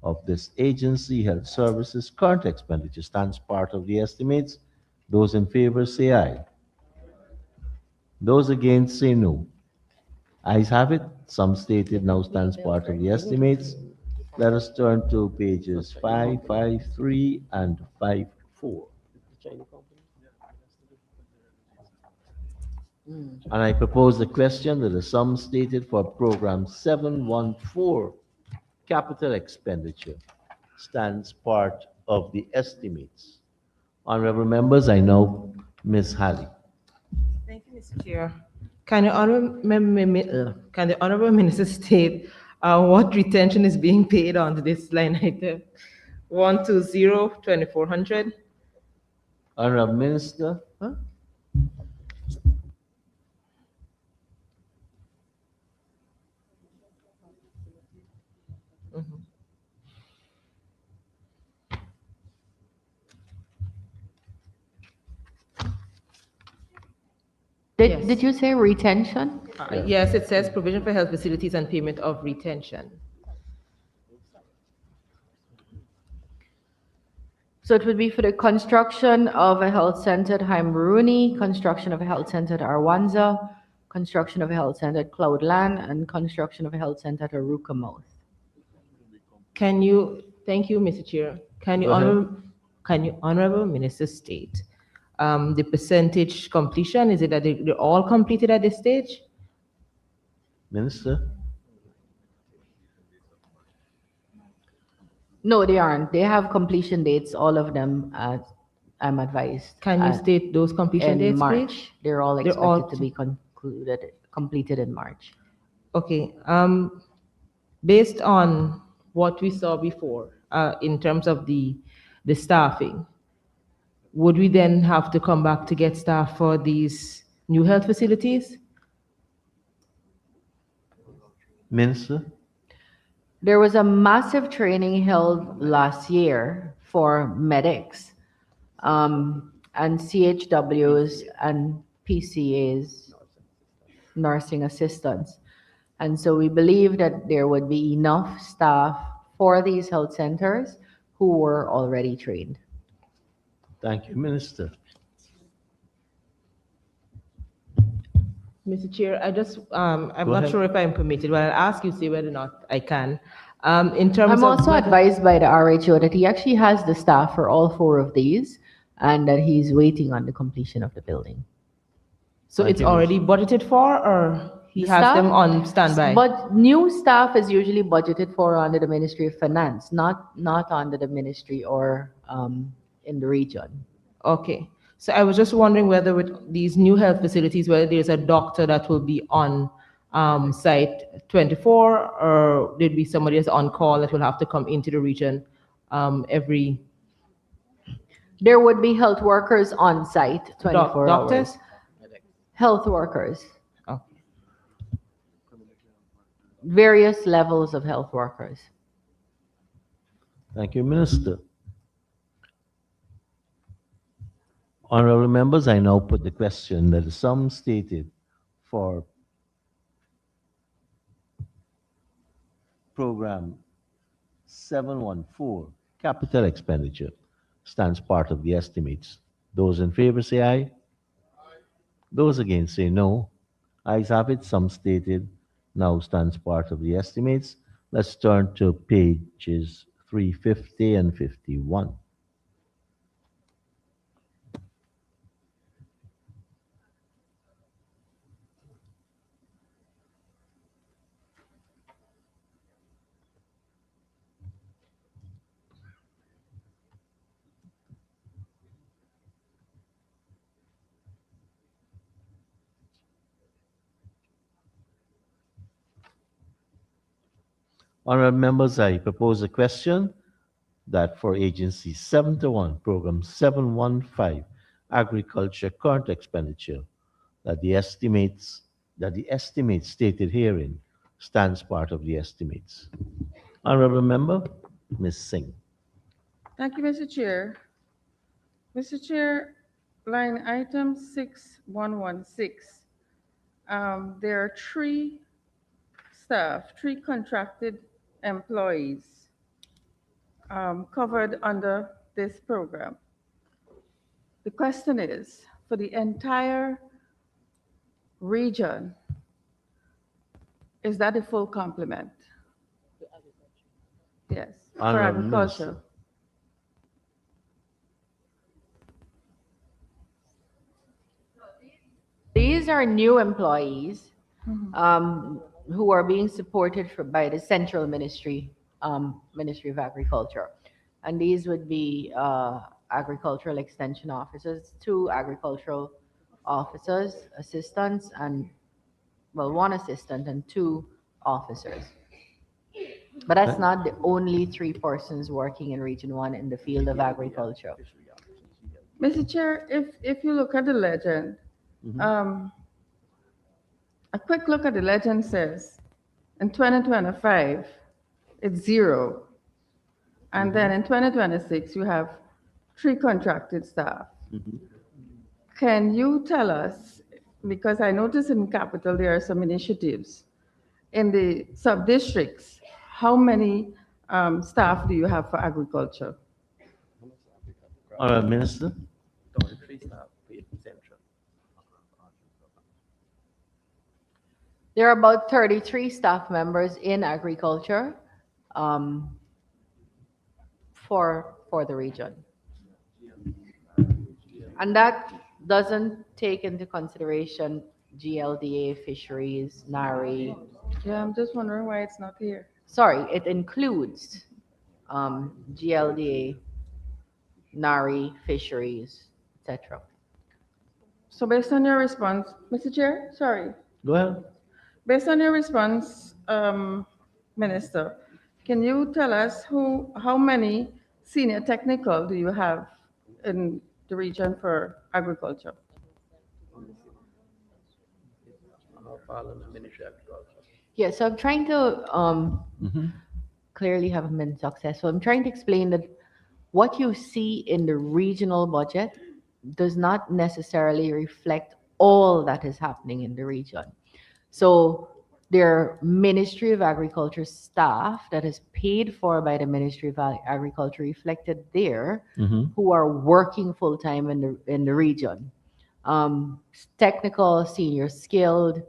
Speaker 2: of this agency health services current expenditure stands part of the estimates. Those in favor say aye. Those against say no. Ayes have it. Sum stated now stands part of the estimates. Let us turn to pages 553 and 54. And I propose the question that the sum stated for program 714 capital expenditure stands part of the estimates. Honorable members, I know Ms. Halley.
Speaker 4: Thank you, Mr. Chair. Can the Honorable Minister state what retention is being paid on this line item? 120-2400.
Speaker 2: Honorable Minister. Huh?
Speaker 4: Mhm.
Speaker 3: Did
Speaker 4: Yes.
Speaker 3: you say retention?
Speaker 4: Yes, it says provision for health facilities and payment of retention.
Speaker 3: So it would be for the construction of a health center at Haimruni, construction of a health center at Arwanza, construction of a health center at Cloudland, and construction of a health center at Aruka Mouth.
Speaker 4: Thank you, Mr. Chair.
Speaker 2: Go ahead.
Speaker 4: Can you, Honorable Minister, state the percentage completion? Is it that they're all completed at this stage?
Speaker 2: Minister.
Speaker 3: No, they aren't. They have completion dates, all of them, I'm advised.
Speaker 4: Can you state those completion
Speaker 3: in
Speaker 4: dates,
Speaker 3: March.
Speaker 4: please?
Speaker 3: They're all
Speaker 4: They're
Speaker 3: expected
Speaker 4: all
Speaker 3: to be completed in March.
Speaker 4: Okay. Based on what we saw before, in terms of the staffing, would we then have to come back to get staff for these new health facilities?
Speaker 2: Minister.
Speaker 3: There was a massive training held last year for medics, and CHWs and PCAs, nursing assistants. And so we believe that there would be enough staff for these health centers who were already trained.
Speaker 2: Thank you, Minister.
Speaker 4: Mr. Chair, I'm
Speaker 2: Go
Speaker 4: not
Speaker 2: ahead.
Speaker 4: sure if I'm permitted, but I'll ask you, see whether or not I can. In terms
Speaker 3: I'm
Speaker 4: of
Speaker 3: also advised by the RHO that he actually has the staff for all four of these and that he's waiting on the completion of the building.
Speaker 4: So
Speaker 2: Thank
Speaker 4: it's
Speaker 2: you,
Speaker 4: already budgeted for, or he
Speaker 3: The
Speaker 4: has
Speaker 3: staff-
Speaker 4: them on standby?
Speaker 3: But new staff is usually budgeted for under the Ministry of Finance, not under the ministry or in the region.
Speaker 4: Okay. So I was just wondering whether with these new health facilities, whether there's a doctor that will be on site 24, or there'd be somebody that's on call that will have to come into the region every
Speaker 3: There would be health workers on site 24
Speaker 4: doctors?
Speaker 3: hours. Health workers,
Speaker 4: Okay.
Speaker 3: various levels of health workers.
Speaker 2: Thank you, Minister. Honorable members, I now put the question that the sum stated for program 714, capital expenditure, stands part of the estimates. Those in favor say aye. Those against say no. Ayes have it, sum stated now stands part of the estimates. Let's turn to pages 350 and 51. Honorable members, I propose a question that for agency 71, program 715, agriculture current expenditure, that the estimate stated herein stands part of the estimates. Honorable member, Ms. Singh.
Speaker 7: Thank you, Mr. Chair. Mr. Chair, line item 6116. There are three contracted employees covered under this program. The question is, for the entire region, is that a full complement? Yes, for
Speaker 2: Honorable
Speaker 7: agriculture.
Speaker 2: Minister.
Speaker 3: These are new employees who are being supported by the Central Ministry, Ministry of Agriculture. And these would be agricultural extension officers, 2 agricultural officers, assistants, and, well, 1 assistant and 2 officers. But that's not the only 3 persons working in Region 1 in the field of agriculture.
Speaker 7: Mr. Chair, if you look at the legend, um, a quick look at the legend says in 2025, it's zero. And then in 2026, you have 3 contracted staff. Can you tell us, because I noticed in Capital there are some initiatives, in the sub-districts, how many staff do you have for agriculture?
Speaker 2: Honorable Minister.
Speaker 3: There are about 33 staff members in agriculture um, for the region. And that doesn't take into consideration GLDA, fisheries, NARI.
Speaker 7: Yeah, I'm just wondering why it's not here.
Speaker 3: Sorry, it includes GLDA, NARI, fisheries, etc.
Speaker 7: So based on your response, Mr. Chair, sorry.
Speaker 2: Go ahead.
Speaker 7: Based on your response, Minister, can you tell us how many senior technical do you have in the region for agriculture?
Speaker 3: Yeah, so I'm trying to clearly haven't been successful. I'm trying to explain that what you see in the regional budget does not necessarily reflect all that is happening in the region. So there are Ministry of Agriculture staff that is paid for by the Ministry of Agriculture reflected there who are working full-time in the region. Technical, senior skilled,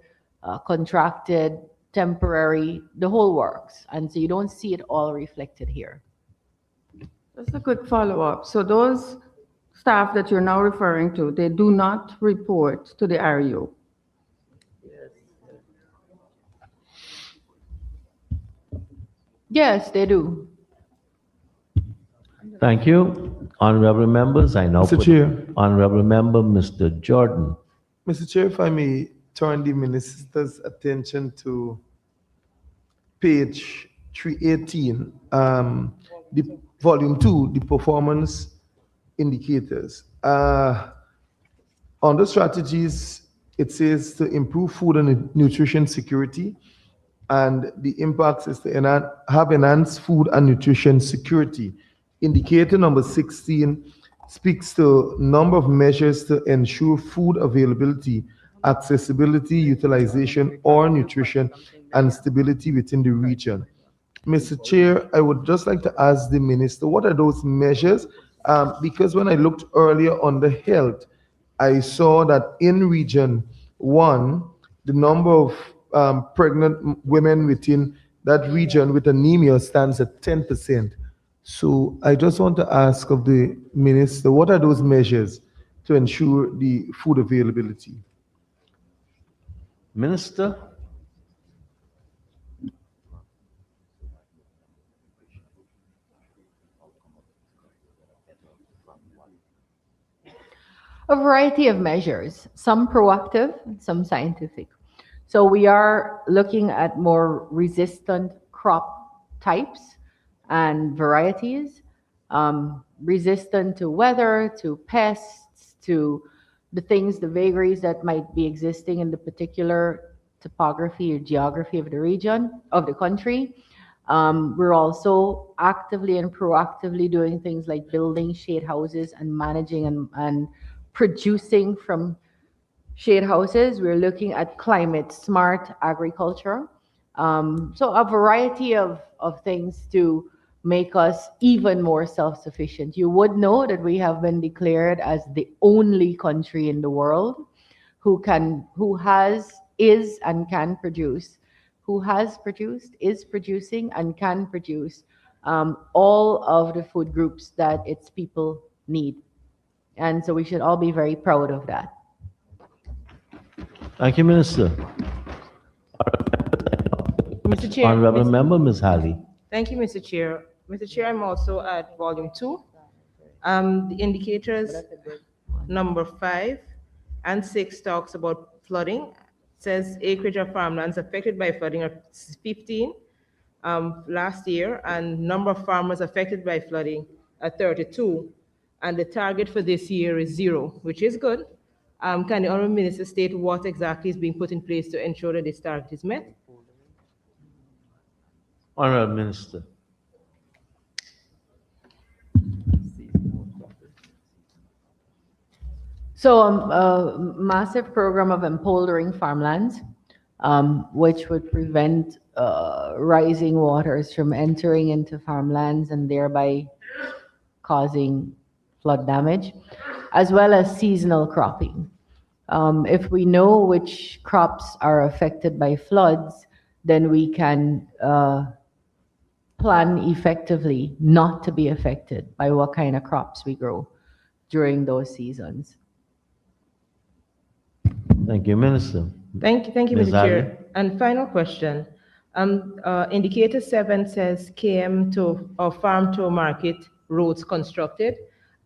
Speaker 3: contracted, temporary, the whole works. And so you don't see it all reflected here.
Speaker 7: Just a quick follow-up. So those staff that you're now referring to, they do not report to the RU?
Speaker 3: Yes, they do.
Speaker 2: Thank you. Honorable members, I now
Speaker 13: Mr.
Speaker 2: put
Speaker 13: Chair.
Speaker 2: Honorable Member Mr. Jordan.
Speaker 13: Mr. Chair, if I may turn the minister's attention to page 318, the volume 2, the performance indicators. Under strategies, it says to improve food and nutrition security, and the impact is to have enhanced food and nutrition security. Indicator number 16 speaks to number of measures to ensure food availability, accessibility, utilization, or nutrition and stability within the region. Mr. Chair, I would just like to ask the minister, what are those measures? Because when I looked earlier on the health, I saw that in region 1, the number of pregnant women within that region with anemia stands at 10%. So I just want to ask of the minister, what are those measures to ensure the food availability?
Speaker 2: Minister.
Speaker 3: A variety of measures, some proactive, some scientific. So we are looking at more resistant crop types and varieties, resistant to weather, to pests, to the things, the vagaries that might be existing in the particular topography or geography of the region, of the country. We're also actively and proactively doing things like building shade houses and managing and producing from shade houses. We're looking at climate smart agriculture. So a variety of things to make us even more self-sufficient. You would know that we have been declared as the only country in the world who has, is, and can produce, who has produced, is producing, and can produce all of the food groups that its people need. And so we should all be very proud of that.
Speaker 2: Thank you, Minister.
Speaker 4: Mr. Chair.
Speaker 2: Honorable Member Ms. Halley.
Speaker 4: Thank you, Mr. Chair. Mr. Chair, I'm also at volume 2. The indicators number 5 and 6 talks about flooding. It says acreage of farmlands affected by flooding are 15 last year, and number of farmers affected by flooding are 32. and the target for this year is 0, which is good. Can the Honorable Minister state what exactly is being put in place to ensure that this target is met?
Speaker 2: Honorable Minister.
Speaker 3: So a massive program of empoldering farmlands, which would prevent rising waters from entering into farmlands and thereby causing flood damage, as well as seasonal cropping. If we know which crops are affected by floods, then we can plan effectively not to be affected by what kind of crops we grow during those seasons.
Speaker 2: Thank you, Minister.
Speaker 4: Thank you,
Speaker 2: Ms.
Speaker 4: Mr.
Speaker 2: Ali?
Speaker 4: Chair. And final question. Indicator 7 says KM to or farm to market roads constructed,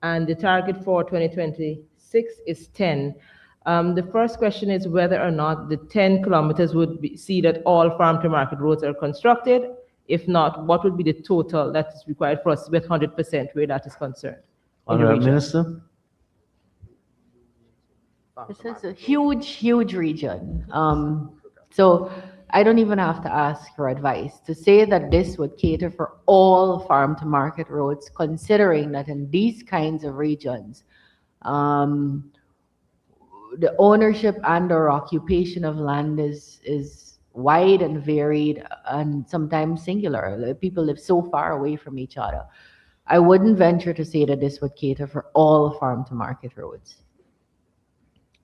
Speaker 4: and the target for 2026 is 10. The first question is whether or not the 10 kilometers see that all farm to market roads are constructed. If not, what would be the total that is required for us to be at 100% where that is concerned? in the
Speaker 2: Honorable
Speaker 4: region?
Speaker 2: Minister.
Speaker 3: This is a huge, huge region. So I don't even have to ask for advice. To say that this would cater for all farm to market roads, considering that in these kinds of regions, the ownership and or occupation of land is wide and varied and sometimes singular. People live so far away from each other. I wouldn't venture to say that this would cater for all farm to market roads.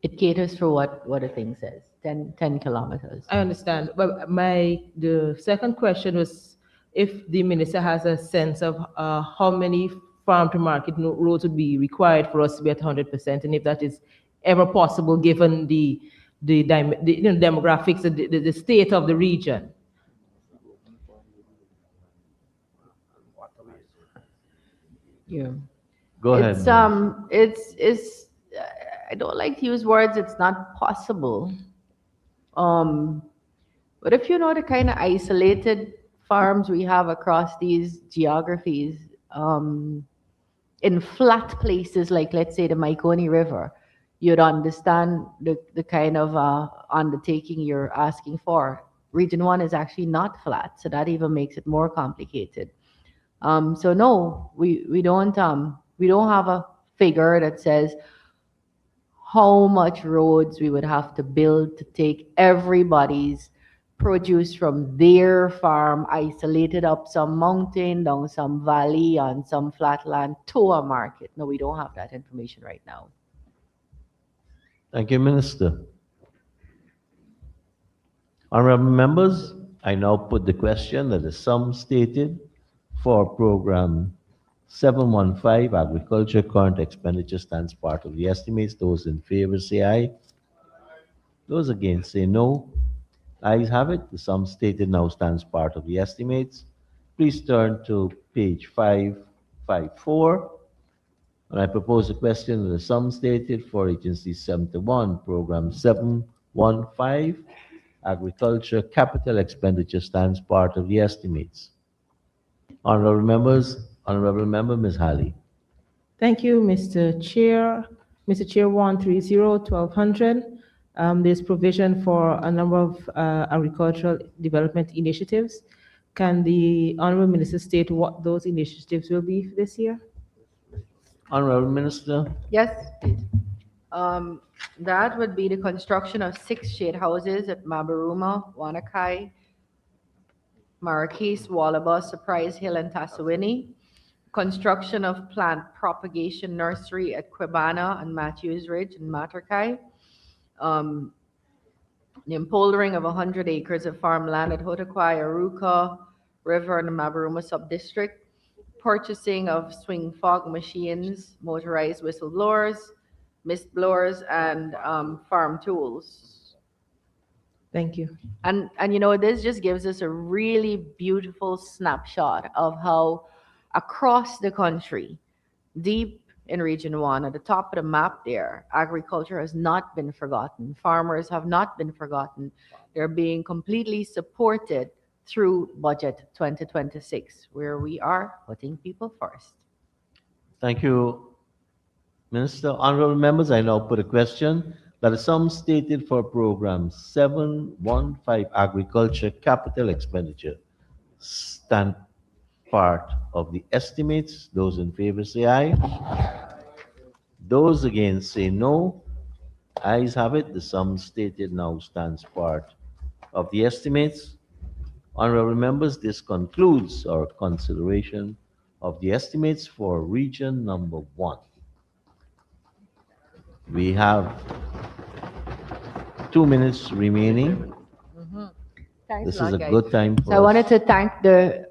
Speaker 3: It caters for what the thing says, 10 kilometers.
Speaker 4: I understand. But the second question was if the minister has a sense of how many farm to market roads would be required for us to be at 100%, and if that is ever possible given the demographics, the state of the region.
Speaker 3: Yeah.
Speaker 2: Go ahead.
Speaker 3: It's I don't like to use words, it's not possible. But if you know the kind of isolated farms we have across these geographies, in flat places like, let's say, the Maikoni River, you'd understand the kind of undertaking you're asking for. Region 1 is actually not flat, so that even makes it more complicated. So no, we don't have a figure that says how much roads we would have to build to take everybody's produce from their farm, isolated up some mountain, down some valley, on some flat land to a market. No, we don't have that information right now.
Speaker 2: Thank you, Minister. Honorable members, I now put the question that the sum stated for program 715 agriculture current expenditure stands part of the estimates. Those in favor say aye. Those against say no. Ayes have it. The sum stated now stands part of the estimates. Please turn to page 554. And I propose the question that the sum stated for agency 71, program 715, agriculture capital expenditure stands part of the estimates. Honorable members, Honorable Member Ms. Halley.
Speaker 4: Thank you, Mr. Chair. Mr. Chair, 130-1200. There's provision for a number of agricultural development initiatives. Can the Honorable Minister state what those initiatives will be for this year?
Speaker 2: Honorable Minister.
Speaker 3: Yes, please. That would be the construction of 6 shade houses at Mabaruma, Wanakai, Marrakesh, Wallaba, Surprise Hill, and Tasawini. Construction of plant propagation nursery at Quebana and Matthews Ridge in Matarkai. The empoldering of 100 acres of farmland at Hotakwai, Aruka River, and the Mabaruma Subdistrict. Purchasing of swing fog machines, motorized whistle blowers, mist blowers, and farm tools.
Speaker 4: Thank you.
Speaker 3: And you know, this just gives us a really beautiful snapshot of how across the country, deep in Region 1, at the top of the map there, agriculture has not been forgotten. Farmers have not been forgotten. They're being completely supported through Budget 2026, where we are putting people first.
Speaker 2: Thank you, Minister, honorable members, I now put a question that the sum stated for program 715 agriculture capital expenditure stand part of the estimates. Those in favor say aye. Those against say no. Ayes have it. The sum stated now stands part of the estimates. Honorable members, this concludes our consideration of the estimates for region number 1. We have 2 minutes remaining.
Speaker 3: Thanks
Speaker 2: This
Speaker 3: a
Speaker 2: is
Speaker 3: lot,
Speaker 2: a
Speaker 3: guys.
Speaker 2: good time
Speaker 3: So I
Speaker 2: for
Speaker 3: wanted
Speaker 2: us.
Speaker 3: to thank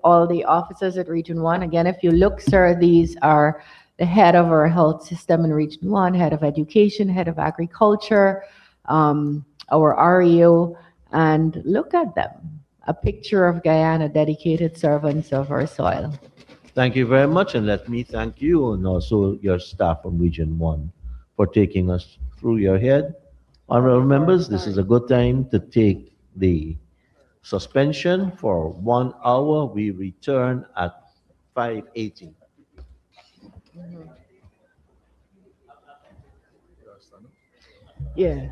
Speaker 3: all the officers at Region 1. Again, if you look, sir, these are the head of our health system in Region 1, head of education, head of agriculture, our REO, and look at them. A picture of Guyana, dedicated servants of our soil.
Speaker 2: Thank you very much, and let me thank you and also your staff from Region 1 for taking us through your head. Honorable members, this is a good time to take the suspension for 1 hour. We return at 5:18.
Speaker 3: Yeah.